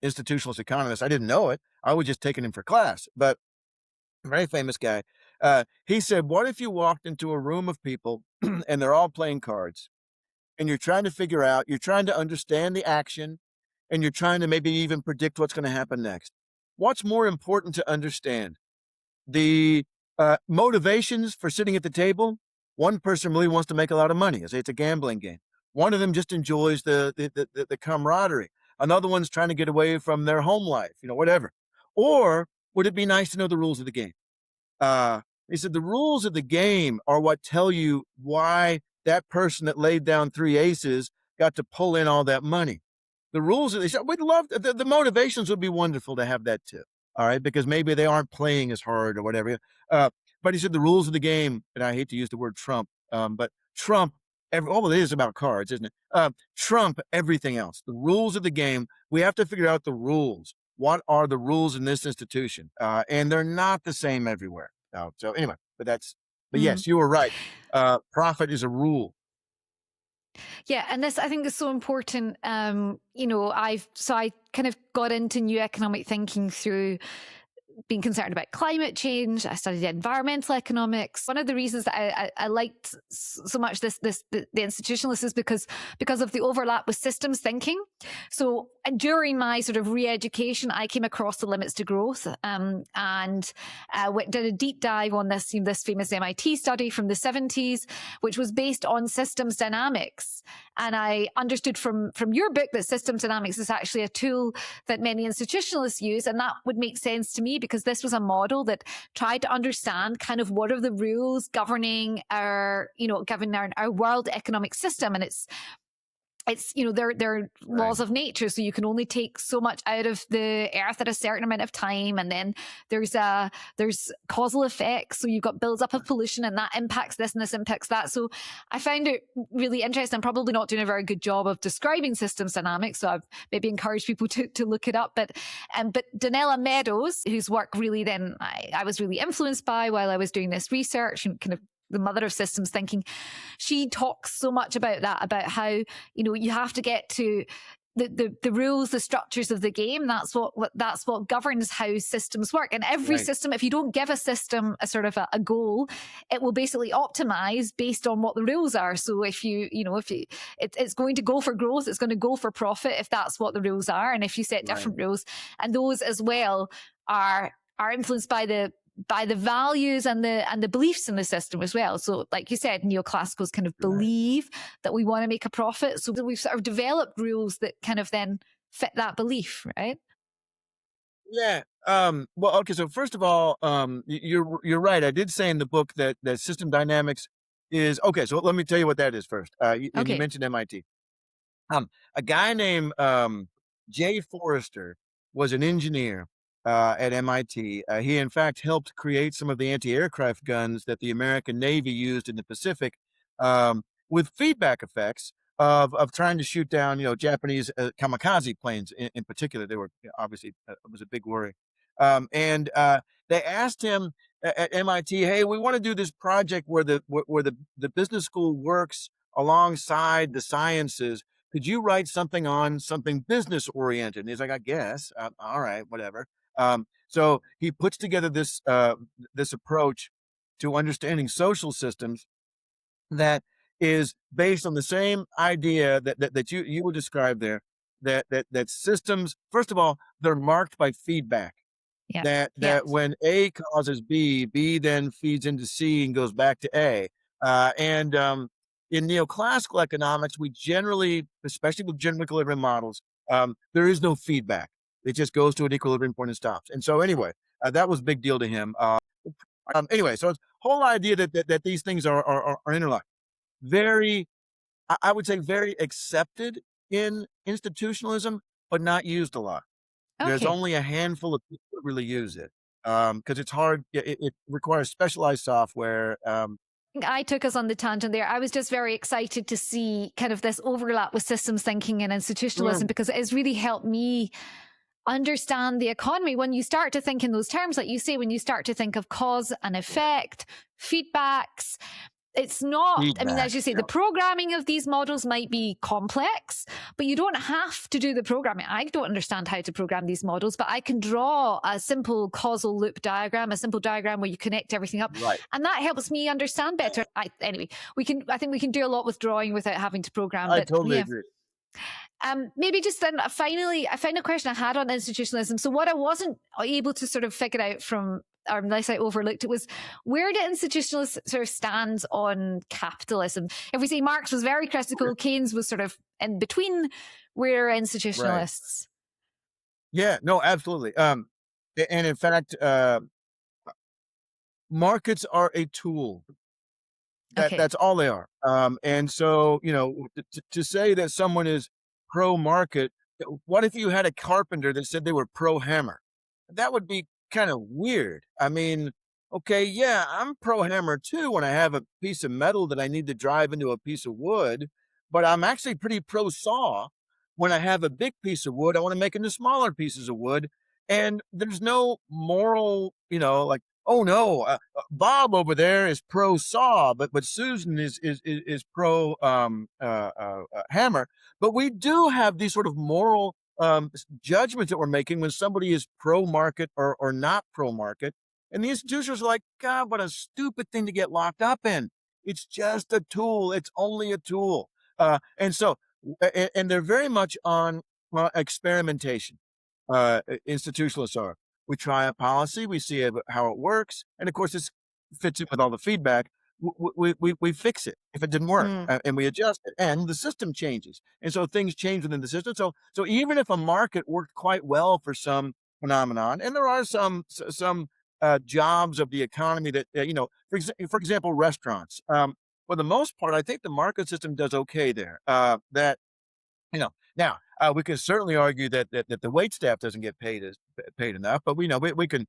institutionalist economist. I didn't know it. I was just taking him for class, but very famous guy. He said, what if you walked into a room of people and they're all playing cards, and you're trying to understand the action, and you're trying to maybe even predict what's going to happen next. What's more important to understand? The motivations for sitting at the table. One person really wants to make a lot of money. It's a gambling game. One of them just enjoys the camaraderie. Another one's trying to get away from their home life, whatever. Or would it be nice to know the rules of the game? He said the rules of the game are what tell you why that person that laid down 3 aces got to pull in all that money. The rules, they said, we'd love the motivations would be wonderful to have that too. All right, because maybe they aren't playing as hard or whatever. But he said the rules of the game, and I hate to use the word Trump, but Trump, it is about cards, isn't it? Trump, everything else. The rules of the game, we have to figure out the rules. What are the rules in this institution? And they're not the same everywhere. So anyway, but yes, you were right. Profit is a rule. Yeah, and this I think is so important. I kind of got into new economic thinking through been concerned about climate change. I studied environmental economics. One of the reasons that I liked so much the institutionalists is because of the overlap with systems thinking. So during my sort of re-education, I came across the limits to growth, and did a deep dive on this famous MIT study from the 70s, which was based on systems dynamics. And I understood from your book that systems dynamics is actually a tool that many institutionalists use, and that would make sense to me because this was a model that tried to understand kind of what are the rules governing our world economic system, and it's they're laws of nature, so you can only take so much out of the earth at a certain amount of time, and then there's causal effects, so you've got builds up of pollution, and that impacts this and this impacts that. So I found it really interesting. I'm probably not doing a very good job of describing systems dynamics, so I've maybe encouraged people to look it up. But Donella Meadows, whose work really then I was really influenced by while I was doing this research, and kind of the mother of systems thinking, she talks so much about that, about how, you have to get to the rules, the structures of the game. That's what governs how systems work. And every system, if you don't give a system a sort of a goal, it will basically optimize based on what the rules are. So if it's going to go for growth, it's going to go for profit if that's what the rules are. And if you set different rules, and those as well are influenced by the values and the beliefs in the system as well. So like you said, neoclassicals kind of believe that we want to make a profit. So we've sort of developed rules that kind of then fit that belief, right? Yeah. Well, okay. So first of all, you're right. I did say in the book that system dynamics is okay. So let me tell you what that is first. You mentioned MIT. A guy named Jay Forrester was an engineer at MIT. He, in fact, helped create some of the anti-aircraft guns that the American Navy used in the Pacific, with feedback effects of trying to shoot down, Japanese kamikaze planes in particular. They were obviously it was a big worry. And they asked him at MIT, "Hey, we want to do this project where the business school works alongside the sciences. Could you write something on something business oriented?" And he's like, "I guess. All right, whatever." So he puts together this approach to understanding social systems that is based on the same idea that you would describe there, that systems, first of all, they're marked by feedback. Yeah. That when A causes B, B then feeds into C and goes back to A. And in neoclassical economics, we generally, especially with general equilibrium models, there is no feedback. It just goes to an equilibrium point and stops. And so anyway, that was a big deal to him. Anyway, so it's whole idea that these things are interlocked. Very, I would say very accepted in institutionalism, but not used a lot. Okay. There's only a handful of people that really use it because it's hard. It requires specialized software. I took us on the tangent there. I was just very excited to see kind of this overlap with systems thinking and institutionalism because it has really helped me understand the economy. When you start to think in those terms, like you say, when you start to think of cause and effect, feedbacks, it's not, I mean, as you say, the programming of these models might be complex, but you don't have to do the programming. I don't understand how to program these models, but I can draw a simple causal loop diagram, a simple diagram where you connect everything up. Right. And that helps me understand better. Anyway, I think we can do a lot with drawing without having to program. I totally agree. Maybe just then finally, I found a question I had on institutionalism. So what I wasn't able to sort of figure out from, or unless I overlooked it, was where do institutionalists sort of stand on capitalism? If we say Marx was very critical, Keynes was sort of in between, where are institutionalists? Right. Yeah, no, absolutely. And in fact, markets are a tool. That's all they are. And so, to say that someone is pro-market, what if you had a carpenter that said they were pro-hammer? That would be kind of weird. I mean, okay, yeah, I'm pro-hammer too when I have a piece of metal that I need to drive into a piece of wood, but I'm actually pretty pro-saw when I have a big piece of wood I want to make into smaller pieces of wood. And there's no moral, like, oh no, Bob over there is pro saw, but Susan is pro hammer. But we do have these sort of moral judgments that we're making when somebody is pro-market or not pro-market. And the institutions are like, God, what a stupid thing to get locked up in. It's just a tool. It's only a tool. And they're very much on experimentation. Institutionalists are. We try a policy, we see how it works, and of course, this fits in with all the feedback. We fix it if it didn't work, and we adjust it, and the system changes, and so things change within the system. So even if a market worked quite well for some phenomenon, and there are some jobs of the economy that for example, restaurants. For the most part, I think the market system does okay there. Now we can certainly argue that the wait staff doesn't get paid enough, but we can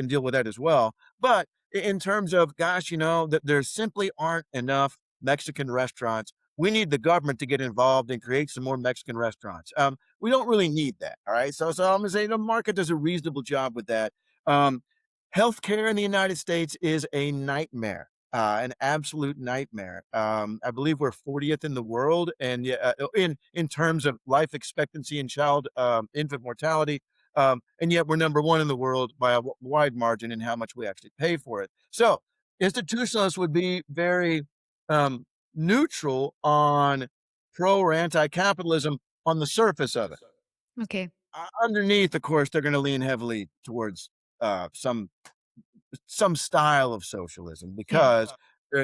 deal with that as well. But in terms of, gosh, that there simply aren't enough Mexican restaurants. We need the government to get involved and create some more Mexican restaurants. We don't really need that. All right. So I'm gonna say the market does a reasonable job with that. Healthcare in the United States is a nightmare. An absolute nightmare. I believe we're 40th in the world, and in terms of life expectancy and infant mortality, and yet we're number one in the world by a wide margin in how much we actually pay for it. So institutionalists would be very neutral on pro or anti-capitalism on the surface of it. Okay. Underneath, of course, they're going to lean heavily towards some style of socialism, because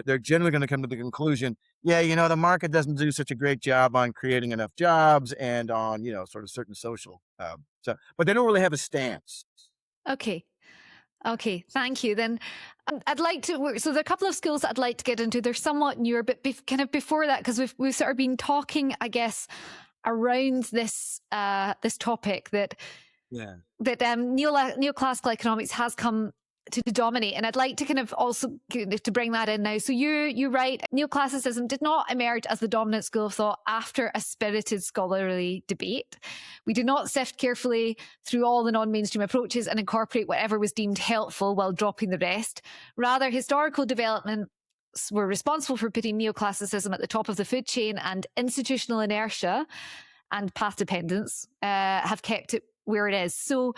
they're generally going to come to the conclusion, the market doesn't do such a great job on creating enough jobs and on, sort of certain social, but they don't really have a stance. Okay. Thank you. Then I'd like to, so there are a couple of skills that I'd like to get into. They're somewhat newer, but kind of before that, because we've sort of been talking, I guess, around this topic that neoclassical economics has come to dominate, and I'd like to kind of also to bring that in now. So you write, neoclassicism did not emerge as the dominant school of thought after a spirited scholarly debate. We did not sift carefully through all the non-mainstream approaches and incorporate whatever was deemed helpful while dropping the rest. Rather, historical developments were responsible for putting neoclassicism at the top of the food chain, and institutional inertia and path dependence have kept it where it is. So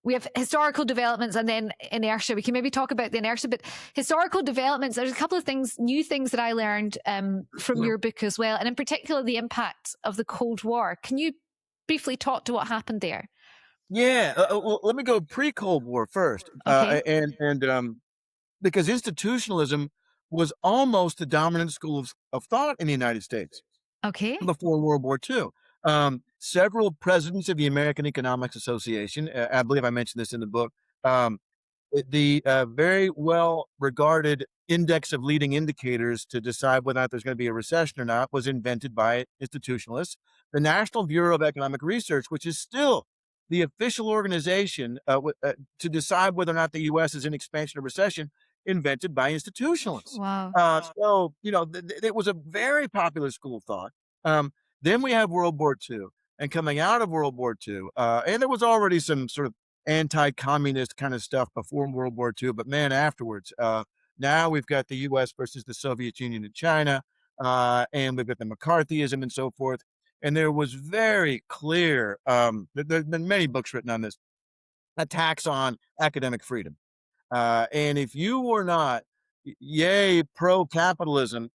we have historical developments and then inertia. We can maybe talk about the inertia, but historical developments, there's a couple of new things that I learned from your book as well, and in particular, the impact of the Cold War. Can you briefly talk to what happened there? Yeah, well, let me go pre-Cold War first. Okay. And because institutionalism was almost the dominant school of thought in the United States. Okay. Before World War II. Several presidents of the American Economics Association, I believe I mentioned this in the book, the very well regarded index of leading indicators to decide whether or not there's going to be a recession or not was invented by institutionalists. The National Bureau of Economic Research, which is still the official organization to decide whether or not the U.S. is in expansion or recession, invented by institutionalists. Wow. So, it was a very popular school of thought. Then we have World War II, and coming out of World War II, and there was already some sort of anti-communist kind of stuff before World War II, but man, afterwards, now we've got the U.S. versus the Soviet Union and China, and we've got the McCarthyism and so forth. And there was very clear, there's been many books written on this, attacks on academic freedom. And if you were not, pro-capitalism,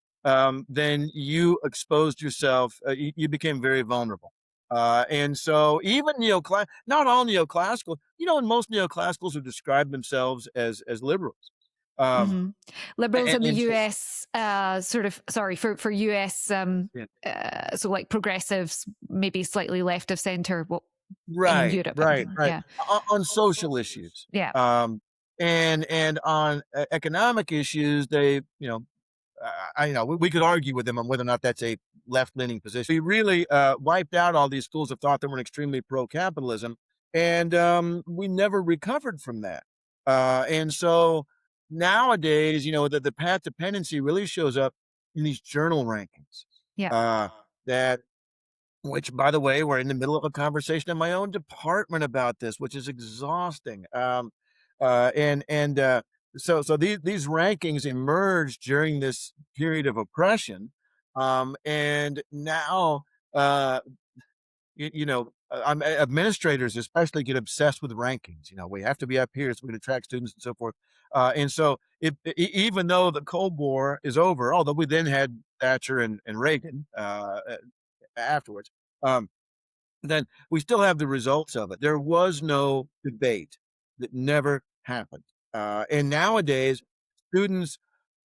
then you exposed yourself, you became very vulnerable. And so even not all neoclassical, and most neoclassicals who describe themselves as liberals. Liberals in the US, for US, so like progressives, maybe slightly left of center, in Europe. Right. Yeah. On social issues. Yeah. And on economic issues, they, we could argue with them on whether or not that's a left-leaning position. We really wiped out all these schools of thought that were extremely pro-capitalism, and we never recovered from that. And so nowadays, the path dependency really shows up in these journal rankings. Yeah. Which, by the way, we're in the middle of a conversation in my own department about this, which is exhausting. So these rankings emerged during this period of oppression, and now administrators especially get obsessed with rankings. We have to be up here so we can attract students and so forth. And so even though the Cold War is over, although we then had Thatcher and Reagan afterwards, then we still have the results of it. There was no debate. That never happened. And nowadays, students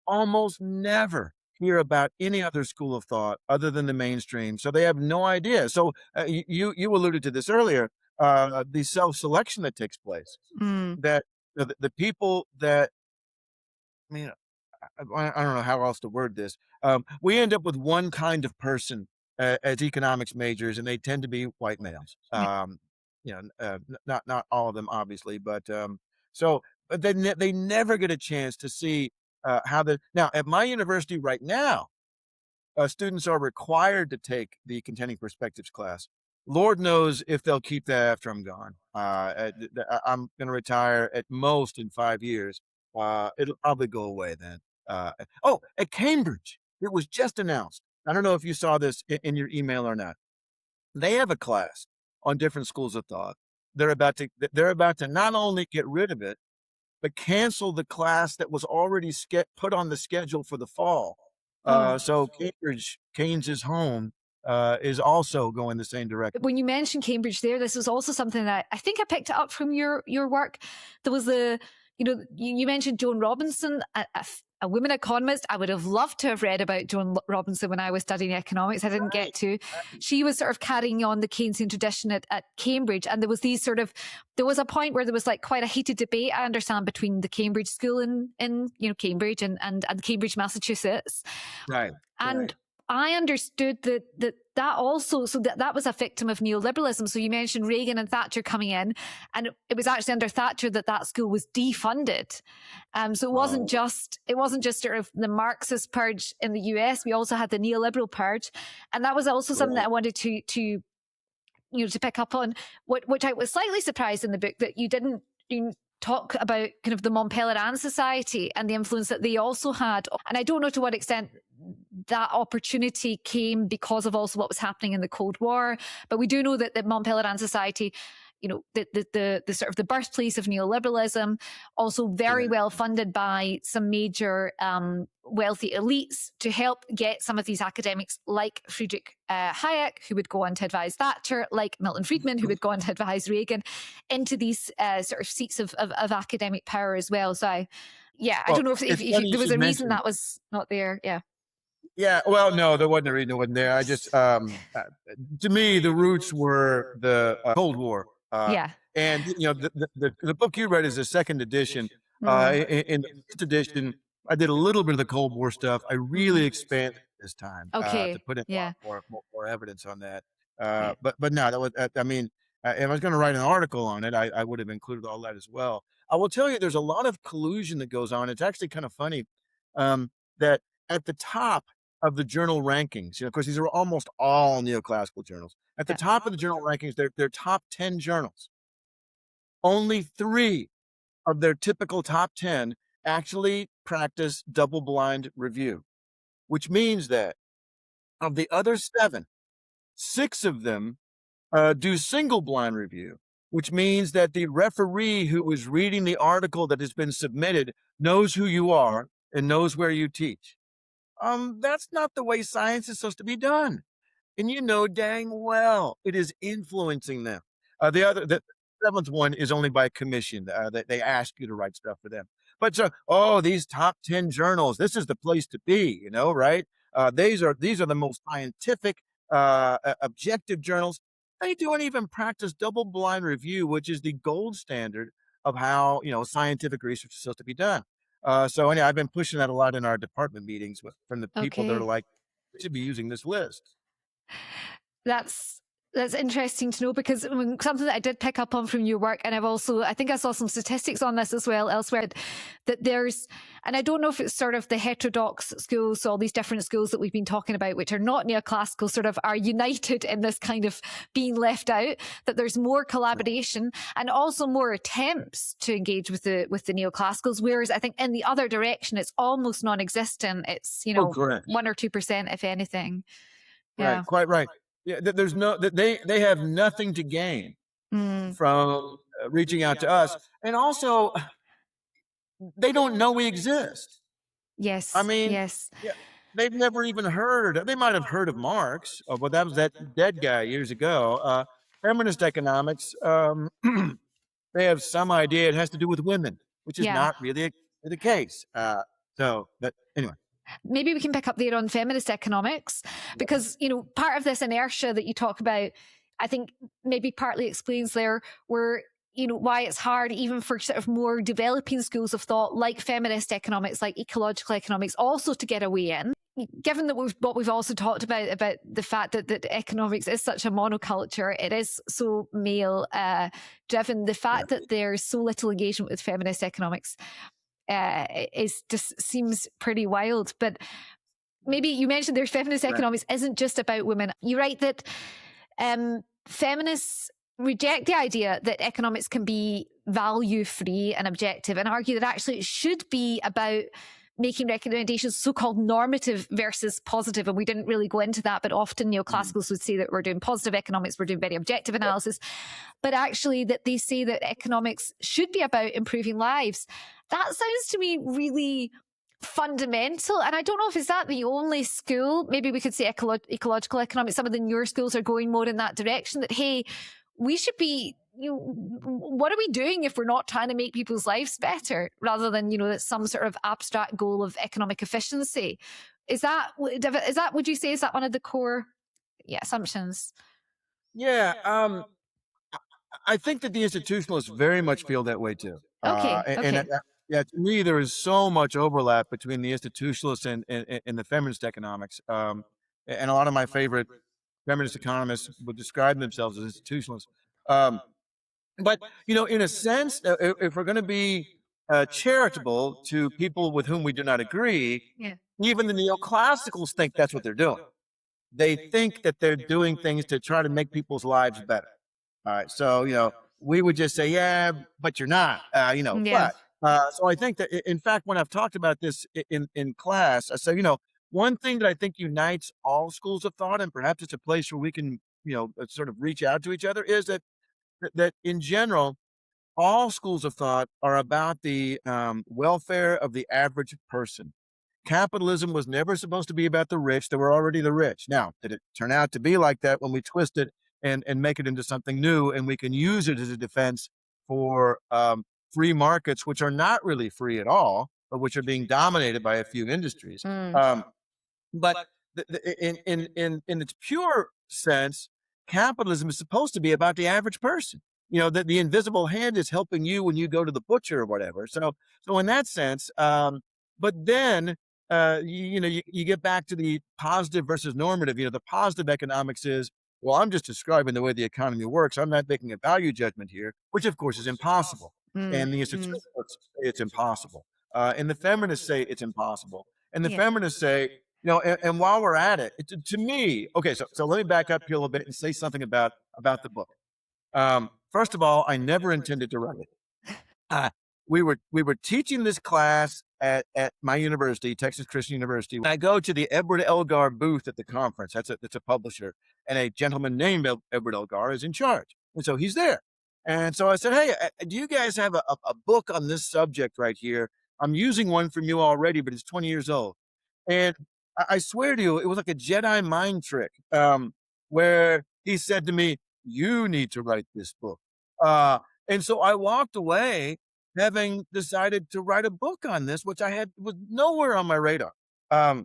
almost never hear about any other school of thought other than the mainstream, so they have no idea. So you alluded to this earlier, the self-selection that takes place, that the people that, I mean, I don't know how else to word this. We end up with one kind of person as economics majors, and they tend to be white males. Not all of them, obviously, but but they never get a chance to see now at my university right now. Students are required to take the Contending Perspectives class. Lord knows if they'll keep that after I'm gone. I'm going to retire at most in 5 years. It'll probably go away then. At Cambridge, it was just announced. I don't know if you saw this in your email or not. They have a class on different schools of thought. They're about to not only get rid of it, but cancel the class that was already put on the schedule for the fall. So Cambridge, Keynes' home, is also going the same direction. When you mentioned Cambridge there, this was also something that I think I picked it up from your work. There was you mentioned Joan Robinson, a women economist. I would have loved to have read about Joan Robinson when I was studying economics. I didn't get to. She was sort of carrying on the Keynesian tradition at Cambridge. And there was there was a point where there was like quite a heated debate, I understand, between the Cambridge school in Cambridge and Cambridge, Massachusetts. Right. And right. I understood that also, so that was a victim of neoliberalism. So you mentioned Reagan and Thatcher coming in, and it was actually under Thatcher that school was defunded. So it wasn't just sort of the Marxist purge in the US. We also had the neoliberal purge, and that was also something that I wanted to pick up on. Which I was slightly surprised in the book that you didn't talk about kind of the Montpellier Society and the influence that they also had. And I don't know to what extent that opportunity came because of also what was happening in the Cold War. But we do know that the Montpellier Society, the sort of the birthplace of neoliberalism, also very well funded by some major wealthy elites to help get some of these academics like Friedrich Hayek, who would go on to advise Thatcher, like Milton Friedman, who would go on to advise Reagan, into these sort of seats of academic power as well. So I don't know if there was a reason that was not there. Yeah, well, no, there wasn't a reason it wasn't there. I just, to me, the roots were the Cold War. And, the book you read is the second edition. In the first edition, I did a little bit of the Cold War stuff. I really expanded this time to put in more evidence on that. But no, that was, if I was going to write an article on it, I would have included all that as well. I will tell you, there's a lot of collusion that goes on. It's actually kind of funny that at the top of the journal rankings, of course, these are almost all neoclassical journals. At the top of the journal rankings, they're top 10 journals. Only 3 of their typical top 10 actually practice double-blind review, which means that of the other 7, 6 of them do single-blind review, which means that the referee who is reading the article that has been submitted knows who you are and knows where you teach. That's not the way science is supposed to be done. And you know dang well it is influencing them. The 7th one is only by commission. They ask you to write stuff for them. But these top 10 journals, this is the place to be, right? These are the most scientific, objective journals. They don't even practice double-blind review, which is the gold standard of how, scientific research is supposed to be done. So anyway, I've been pushing that a lot in our department meetings from the people that are like, we should be using this list. That's interesting to know, because something that I did pick up on from your work, and I think I saw some statistics on this as well elsewhere, that there's, and I don't know if it's sort of the heterodox schools, so all these different schools that we've been talking about, which are not neoclassical, sort of are united in this kind of being left out, that there's more collaboration and also more attempts to engage with the neoclassicals, whereas I think in the other direction, it's almost non-existent. It's, 1 or 2%, if anything. Right, quite right. Yeah, there's no that they have nothing to gain Mm. from reaching out to us, and also they don't know we exist. I Yes, mean, yes. yeah, they've never even heard. They might have heard of Marx, but that was that dead guy years ago. Feminist economics, they have some idea it has to do with women, which is Yeah. not really the case. So that anyway. Maybe we can pick up there on feminist economics, because, part of this inertia that you talk about, I think maybe partly explains there where, why it's hard even for sort of more developing schools of thought like feminist economics, like ecological economics, also to get a way in. Given that what we've also talked about the fact that economics is such a monoculture, it is so male driven, the fact that there's so little engagement with feminist economics is just seems pretty wild. But maybe you mentioned there's feminist economics isn't just about women. You write that feminists reject the idea that economics can be value free and objective, and argue that actually it should be about making recommendations, so-called normative versus positive. And we didn't really go into that, but often neoclassicals would say that we're doing positive economics, we're doing very objective analysis, but actually that they say that economics should be about improving lives. That sounds to me really fundamental. And I don't know if is that the only school, maybe we could say ecological economics, some of the newer schools are going more in that direction, that, hey, we should be, what are we doing if we're not trying to make people's lives better, rather than, some sort of abstract goal of economic efficiency? Is that, would you say, is that one of the core assumptions? Yeah, I think that the institutionalists very much feel that way too. Okay, okay. Yeah, to me, there is so much overlap between the institutionalists and the feminist economics. And a lot of my favorite feminist economists would describe themselves as institutionalists. But in a sense, if we're going to be charitable to people with whom we do not agree, Yeah. even the neoclassicals think that's what they're doing. They think that they're doing things to try to make people's lives better. All right. So, we would just say, yeah, but you're not, Yeah. so I think that in fact, when I've talked about this in class, I say, one thing that I think unites all schools of thought, and perhaps it's a place where we can, sort of reach out to each other, is that in general, all schools of thought are about the welfare of the average person. Capitalism was never supposed to be about the rich. They were already the rich. Now, did it turn out to be like that when we twist it and make it into something new, and we can use it as a defense for free markets, which are not really free at all, but which are being dominated by a few industries. But in its pure sense, capitalism is supposed to be about the average person. That the invisible hand is helping you when you go to the butcher or whatever. So in that sense, but then you get back to the positive versus normative. The positive economics is, well, I'm just describing the way the economy works. I'm not making a value judgment here, which of course is impossible. And the institutions say it's impossible. And the feminists say it's impossible. And the feminists say, and while we're at it, to me, okay, so let me back up here a little bit and say something about the book. First of all, I never intended to write it. We were teaching this class at my university, Texas Christian University. I go to the Edward Elgar booth at the conference. That's a publisher, and a gentleman named Edward Elgar is in charge, and so he's there. And so I said, "Hey, do you guys have a book on this subject right here? I'm using one from you already, but it's 20 years old." And I swear to you, it was like a Jedi mind trick, where he said to me, "You need to write this book." And so I walked away having decided to write a book on this, which was nowhere on my radar. I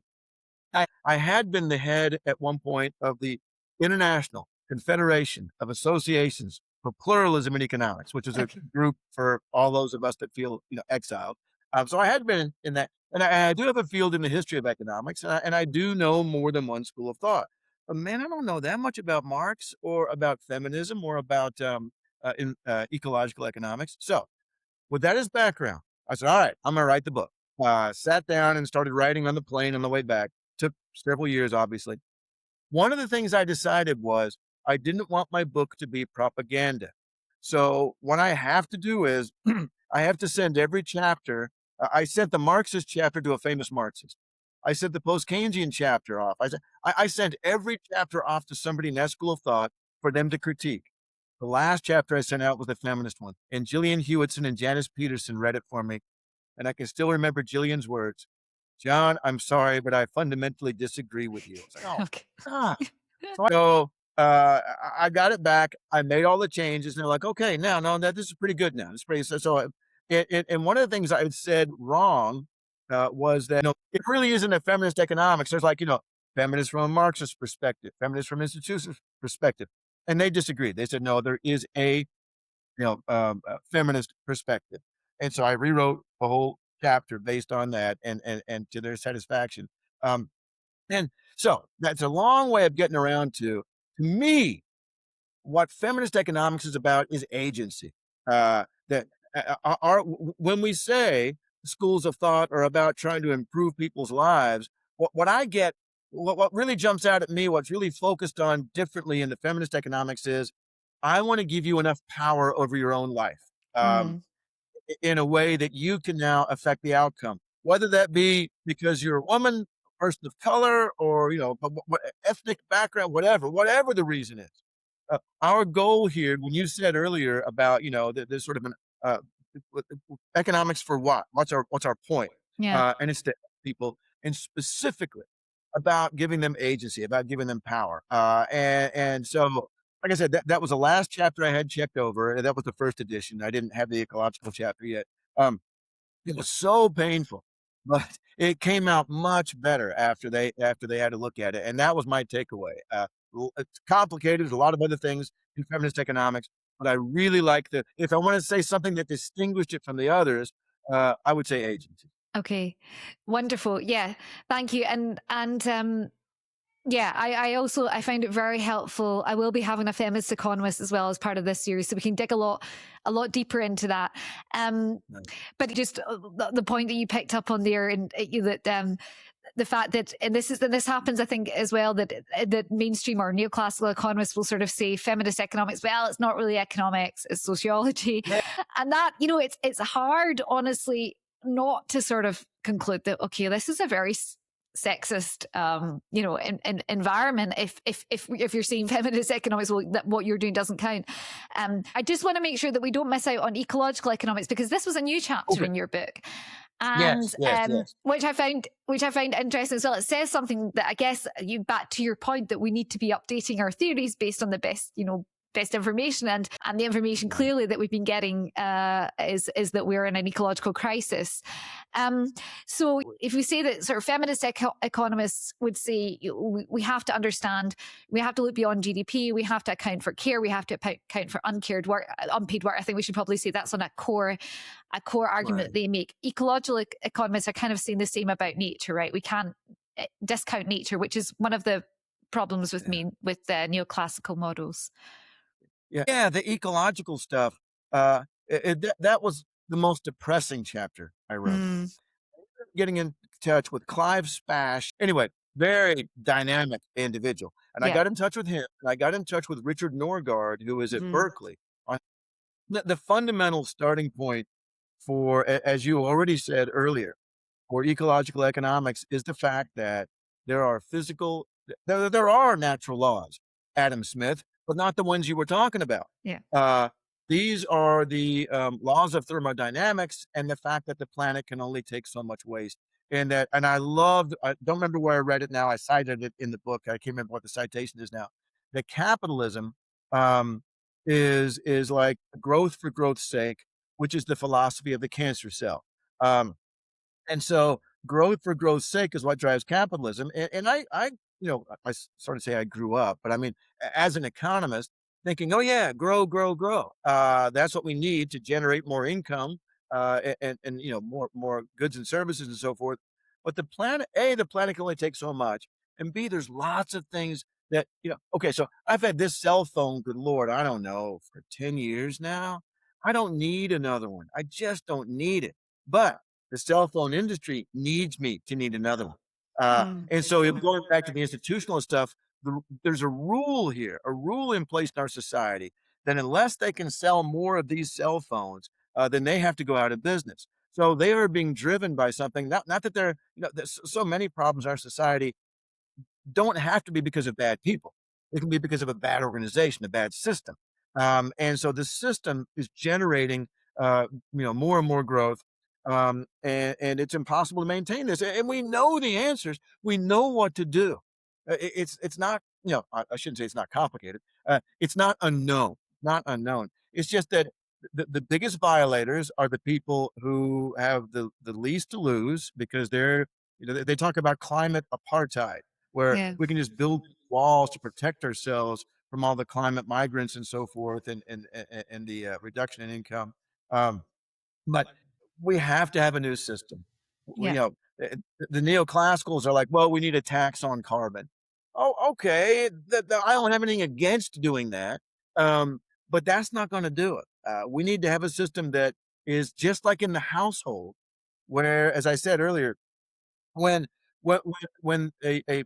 had been the head at one point of the International Confederation of Associations for Pluralism in Economics, which is a group for all those of us that feel exiled. So I had been in that, and I do have a field in the history of economics, and I do know more than one school of thought. But man, I don't know that much about Marx or about feminism or about ecological economics. So with that as background, I said, all right, I'm going to write the book. Sat down and started writing on the plane on the way back. Took several years, obviously. One of the things I decided was I didn't want my book to be propaganda. So what I have to do is I have to send every chapter. I sent the Marxist chapter to a famous Marxist. I sent the post-Keynesian chapter off. I sent every chapter off to somebody in that school of thought for them to critique. The last chapter I sent out was the feminist one, and Gillian Hewitson and Janice Peterson read it for me, and I can still remember Gillian's words. John, I'm sorry, but I fundamentally disagree with you. It's like, oh, Okay. God. So I got it back. I made all the changes, and they're like, okay, no, this is pretty good now. It's pretty so. And one of the things I said wrong was that it really isn't a feminist economics. There's like feminists from a Marxist perspective, feminists from institutional perspective, and they disagreed. They said no, there is a a feminist perspective, and so I rewrote the whole chapter based on that, and to their satisfaction. Um, and so that's a long way of getting around to me, what feminist economics is about is agency. That when we say schools of thought are about trying to improve people's lives, what I get, what really jumps out at me, what's really focused on differently in the feminist economics is, I want to give you enough power over your own life. Mm. In a way that you can now affect the outcome, whether that be because you're a woman, person of color, or ethnic background, whatever the reason is. Our goal here, when you said earlier about there's sort of an uh, economics for what? What's our point? Yeah. And it's to help people, and specifically about giving them agency, about giving them power. And so, like I said, that was the last chapter I had checked over. And that was the first edition. I didn't have the ecological chapter yet. It was so painful, but it came out much better after they had to look at it. And that was my takeaway. It's complicated. There's a lot of other things in feminist economics, but I really like if I want to say something that distinguished it from the others, I would say agency. Okay. Wonderful. Yeah. Thank you. And yeah, I find it very helpful. I will be having a feminist economist as well as part of this series, so we can dig a lot deeper into that. Nice. But just the point that you picked up on there, and that the fact that, and this happens, I think, as well, that mainstream or neoclassical economists will sort of say feminist economics, well, it's not really economics, it's sociology, Yeah. and that it's hard, honestly, not to sort of conclude that, okay, this is a very sexist environment if you're saying feminist economics, well, that what you're doing doesn't count. I just want to make sure that we don't miss out on ecological economics, because this was a new chapter in your book, and yes. which I find interesting as well. It says something that, I guess, you back to your point, that we need to be updating our theories based on the best information, and the information clearly that we've been getting is that we're in an ecological crisis. So if we say that sort of feminist economists would say we have to understand, we have to look beyond GDP, we have to account for care, we have to account for unpaid work. I think we should probably say that's on a core argument that they make. Ecological economists are kind of saying the same about nature, right? We can't discount nature, which is one of the problems with neoclassical models. Yeah, the ecological stuff. That was the most depressing chapter I wrote. Getting in touch with Clive Spash. Anyway, very dynamic individual. And I got in touch with him. And I got in touch with Richard Norgard, who is at Berkeley. The fundamental starting point for, as you already said earlier, for ecological economics is the fact that there are natural laws, Adam Smith, but not the ones you were talking about. Yeah. These are the laws of thermodynamics, and the fact that the planet can only take so much waste. And I don't remember where I read it now. I cited it in the book. I can't remember what the citation is now. That capitalism is like growth for growth's sake, which is the philosophy of the cancer cell. And so growth for growth's sake is what drives capitalism. And I sort of say I grew up, but I mean, as an economist, thinking, oh yeah, grow. That's what we need to generate more income, and more goods and services and so forth. But the planet can only take so much, and B, there's lots of things that okay, so I've had this cell phone, good Lord, I don't know, for 10 years now. I don't need another one. I just don't need it. But the cell phone industry needs me to need another one. And so if going back to the institutional stuff, there's a rule here, a rule in place in our society that unless they can sell more of these cell phones, then they have to go out of business. So they are being driven by something. Not that they're, there's so many problems in our society don't have to be because of bad people. It can be because of a bad organization, a bad system. And so the system is generating, more and more growth. And it's impossible to maintain this. And we know the answers. We know what to do. It's not, I shouldn't say it's not complicated. It's not unknown, not unknown. It's just that the biggest violators are the people who have the least to lose because they talk about climate apartheid, where Yeah. we can just build walls to protect ourselves from all the climate migrants and so forth, and the reduction in income. Um, but we have to have a new system. Yeah. The neoclassicals are like, well, we need a tax on carbon. Oh, okay. I don't have anything against doing that, but that's not going to do it. We need to have a system that is just like in the household, where, as I said earlier, when when a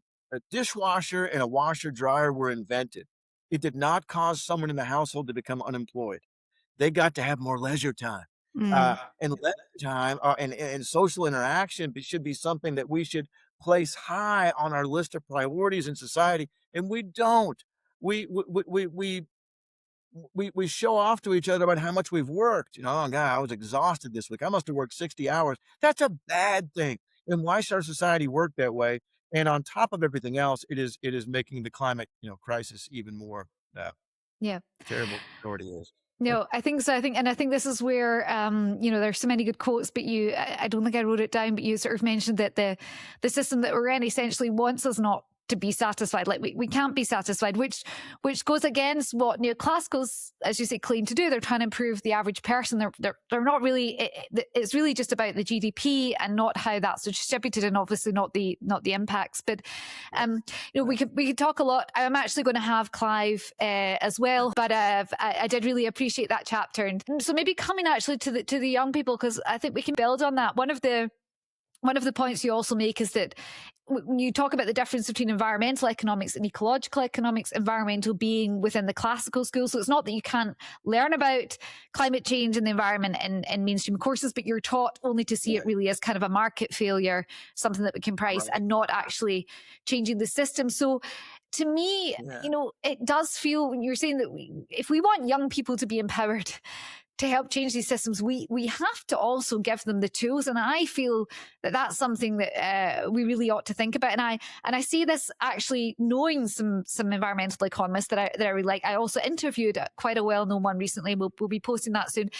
dishwasher and a washer dryer were invented, it did not cause someone in the household to become unemployed. They got to have more leisure time. Mm. And leisure time and social interaction should be something that we should place high on our list of priorities in society, and we don't. We show off to each other about how much we've worked. Oh God, I was exhausted this week. I must have worked 60 hours. That's a bad thing. And why should our society work that way? And on top of everything else, it is making the climate, crisis even more Yeah. terrible than it already is. No, I think so. I think this is where, there's so many good quotes, but I don't think I wrote it down, but you sort of mentioned that the system that we're in essentially wants us not to be satisfied. Like we can't be satisfied, which goes against what neoclassicals, as you say, claim to do. They're trying to improve the average person. They're not really. It's really just about the GDP and not how that's distributed, and obviously not the impacts. But we could talk a lot. I'm actually going to have Clive as well, but I did really appreciate that chapter, and so maybe coming actually to the young people, because I think we can build on that. One of the points you also make is that when you talk about the difference between environmental economics and ecological economics, environmental being within the classical schools. So it's not that you can't learn about climate change and the environment in mainstream courses, but you're taught only to see it really as kind of a market failure, something that we can price, and not actually changing the system. So to me, it does feel, when you're saying that if we want young people to be empowered to help change these systems, we have to also give them the tools. And I feel that that's something that we really ought to think about. And I see this actually knowing some environmental economists that I really like. I also interviewed quite a well-known one recently. We'll be posting that soon.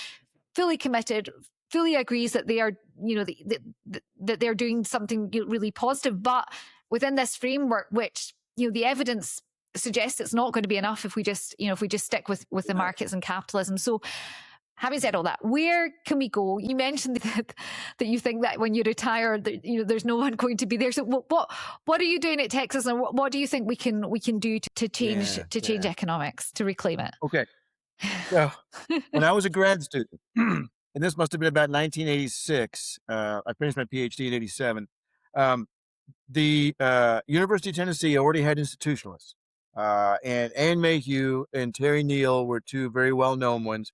Fully committed, fully agrees that they are, that they're doing something really positive, but within this framework, which the evidence suggests it's not going to be enough if we just stick with the markets and capitalism. So, having said all that, where can we go? You mentioned that you think that when you retire, there's no one going to be there. So what are you doing at Texas, and what do you think we can do to change economics, to reclaim it? Okay. So when I was a grad student, and this must have been about 1986, I finished my PhD in 87. The University of Tennessee already had institutionalists, and Ann Mayhew and Terry Neal were two very well-known ones.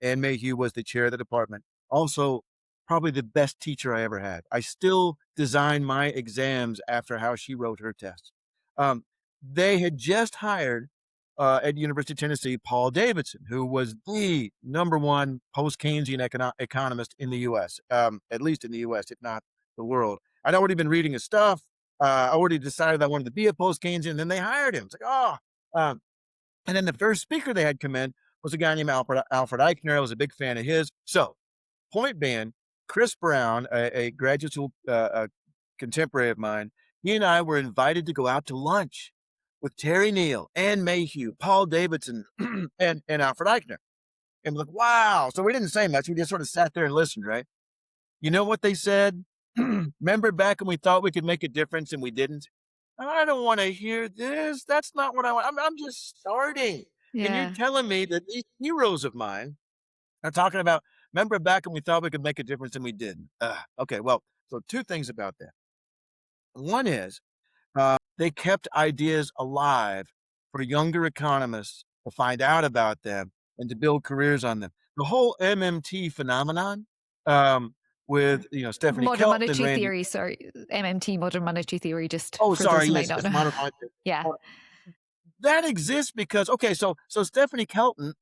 Ann Mayhew was the chair of the department. Also, probably the best teacher I ever had. I still design my exams after how she wrote her tests. They had just hired at University of Tennessee Paul Davidson, who was the number one post-Keynesian economist in the U.S., at least in the U.S., if not the world. I'd already been reading his stuff. I already decided I wanted to be a post-Keynesian, and then they hired him. It's like, and then the first speaker they had come in was a guy named Alfred Eichner. I was a big fan of his. So, point being, Chris Brown, a graduate school contemporary of mine, he and I were invited to go out to lunch with Terry Neal, Ann Mayhew, Paul Davidson, and Alfred Eichner. And we're like, wow. So we didn't say much. We just sort of sat there and listened, right? You know what they said? Remember back when we thought we could make a difference and we didn't? I don't want to hear this. That's not what I want. I'm just starting. Yeah. And you're telling me that these heroes of mine are talking about, remember back when we thought we could make a difference and we didn't? Okay, well, so two things about that. One is they kept ideas alive for younger economists to find out about them and to build careers on them. The whole MMT phenomenon with Stephanie Modern Kelton and monetary Randy. theory, sorry, MMT, modern monetary theory, just Oh, for sorry, those who yes, might not it's know. modern monetary. Yeah. That exists because so Stephanie Kelton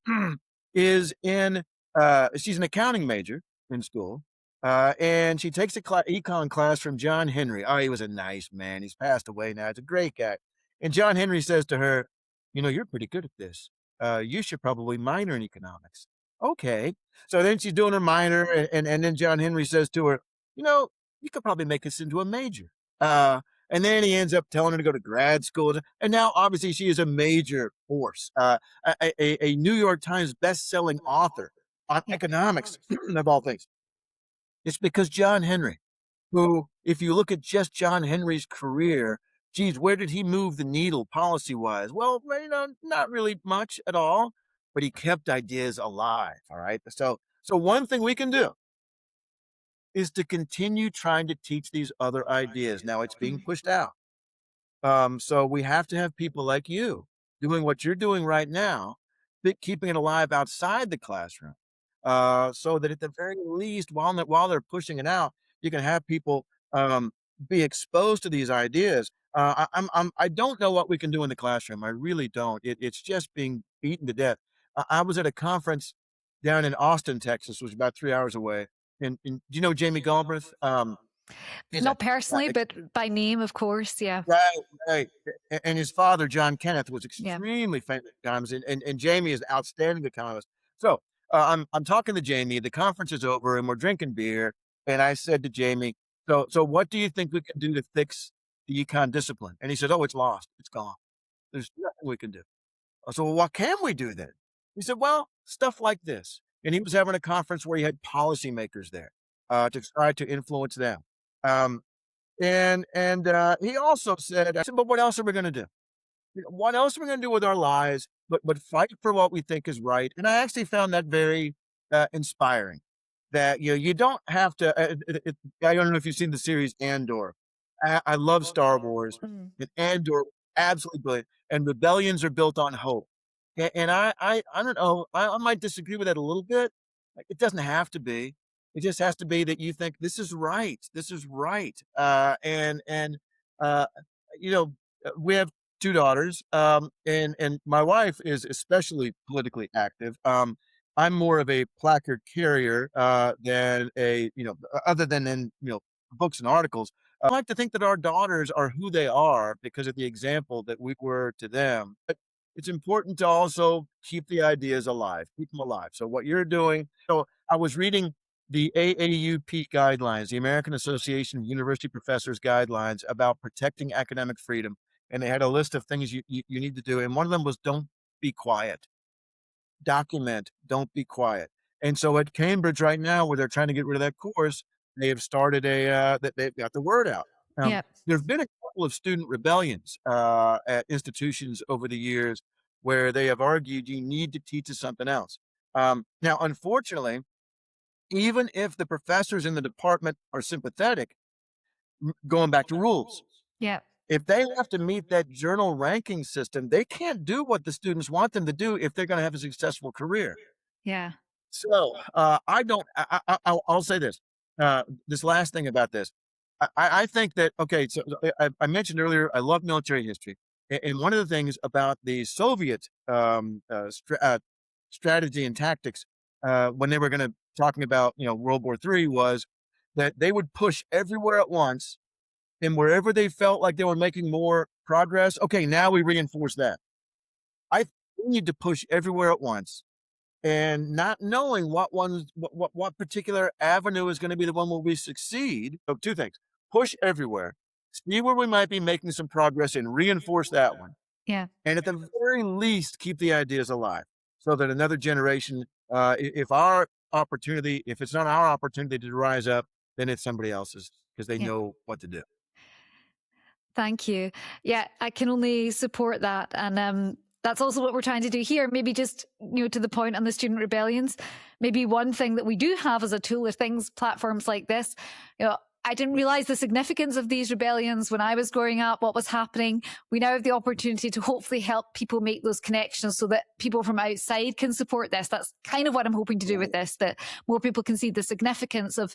is in she's an accounting major in school, and she takes a econ class from John Henry. Oh, he was a nice man. He's passed away now. He's a great guy. And John Henry says to her, you're pretty good at this. You should probably minor in economics. Okay. So then she's doing her minor, and then John Henry says to her, you could probably make this into a major. And then he ends up telling her to go to grad school. And now, obviously, she is a major force, a New York Times best-selling author on economics, of all things. It's because John Henry, who, if you look at just John Henry's career, geez, where did he move the needle policy-wise? Well, not really much at all, but he kept ideas alive, all right? So one thing we can do is to continue trying to teach these other ideas. Now it's being pushed out. So we have to have people like you doing what you're doing right now, keeping it alive outside the classroom, so that at the very least, while they're pushing it out, you can have people be exposed to these ideas. I don't know what we can do in the classroom. I really don't. It's just being beaten to death. I was at a conference down in Austin, Texas, which was about 3 hours away. And do you know Jamie Galbraith? Not personally, but by name, of course. Yeah. Right. And his father, John Kenneth, was extremely famous at times, and Jamie is an outstanding economist. So I'm talking to Jamie. The conference is over, and we're drinking beer. And I said to Jamie, "So what do you think we can do to fix the econ discipline?" And he said, "Oh, it's lost. It's gone. There's nothing we can do." I said, "Well, what can we do then?" He said, "Well, stuff like this." And he was having a conference where he had policymakers there to try to influence them. And he also said, I said, "But what else are we going to do? What else are we going to do with our lives? But fight for what we think is right." And I actually found that very inspiring. That you don't have to. I don't know if you've seen the series Andor. I love Star Wars, and Andor absolutely brilliant. And rebellions are built on hope. And I don't know. I might disagree with that a little bit. Like, it doesn't have to be. It just has to be that you think this is right. This is right. And uh, you know, we have two daughters, and my wife is especially politically active. I'm more of a placard carrier than other than in books and articles. I like to think that our daughters are who they are because of the example that we were to them. But it's important to also keep the ideas alive, keep them alive. So what you're doing. So I was reading the AAUP guidelines, the American Association of University Professors guidelines about protecting academic freedom. And they had a list of things you need to do. And one of them was don't be quiet. Document, don't be quiet. And so at Cambridge right now, where they're trying to get rid of that course, they have started that they've got the word out. Yeah. There have been a couple of student rebellions at institutions over the years where they have argued you need to teach us something else. Now, unfortunately, even if the professors in the department are sympathetic, going back to rules, Yeah. if they have to meet that journal ranking system, they can't do what the students want them to do if they're going to have a successful career. Yeah. So I'll say this, this last thing about this. I think that, okay, so I mentioned earlier, I love military history. And one of the things about the Soviet strategy and tactics when they were talking about, World War III was that they would push everywhere at once, and wherever they felt like they were making more progress, okay, now we reinforce that. I think we need to push everywhere at once, and not knowing what particular avenue is going to be the one where we succeed. So two things: push everywhere, see where we might be making some progress, and reinforce that one. Yeah. And at the very least, keep the ideas alive, so that another generation, if it's not our opportunity to rise up, then it's somebody else's because they know what to do. Thank you. Yeah, I can only support that. And that's also what we're trying to do here. Maybe just, to the point on the student rebellions, maybe one thing that we do have as a tool are platforms like this. I didn't realize the significance of these rebellions when I was growing up, what was happening. We now have the opportunity to hopefully help people make those connections so that people from outside can support this. That's kind of what I'm hoping to do with this, that more people can see the significance of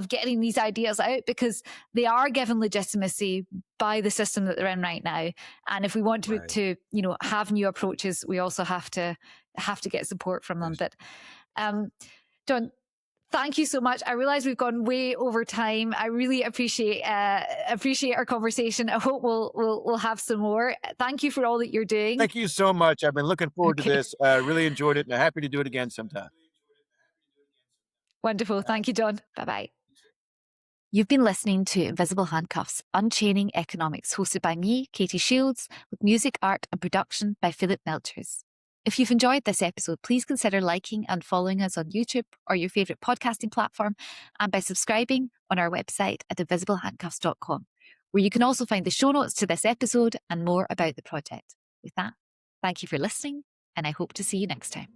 getting these ideas out, because they are given legitimacy by the system that they're in right now. And if we want to have new approaches, we also have to get support from them. But John, thank you so much. I realize we've gone way over time. I really appreciate our conversation. I hope we'll have some more. Thank you for all that you're doing. Thank you so much. I've been looking forward to this. Really enjoyed it, and happy to do it again sometime. Wonderful. Thank you, John. Bye-bye. You've been listening to Invisible Handcuffs, Unchaining Economics, hosted by me, Katie Shields, with music, art and production by Philip Melchers. If you've enjoyed this episode, please consider liking and following us on YouTube or your favourite podcasting platform, and by subscribing on our website at invisiblehandcuffs.com, where you can also find the show notes to this episode and more about the project. With that, thank you for listening, and I hope to see you next time.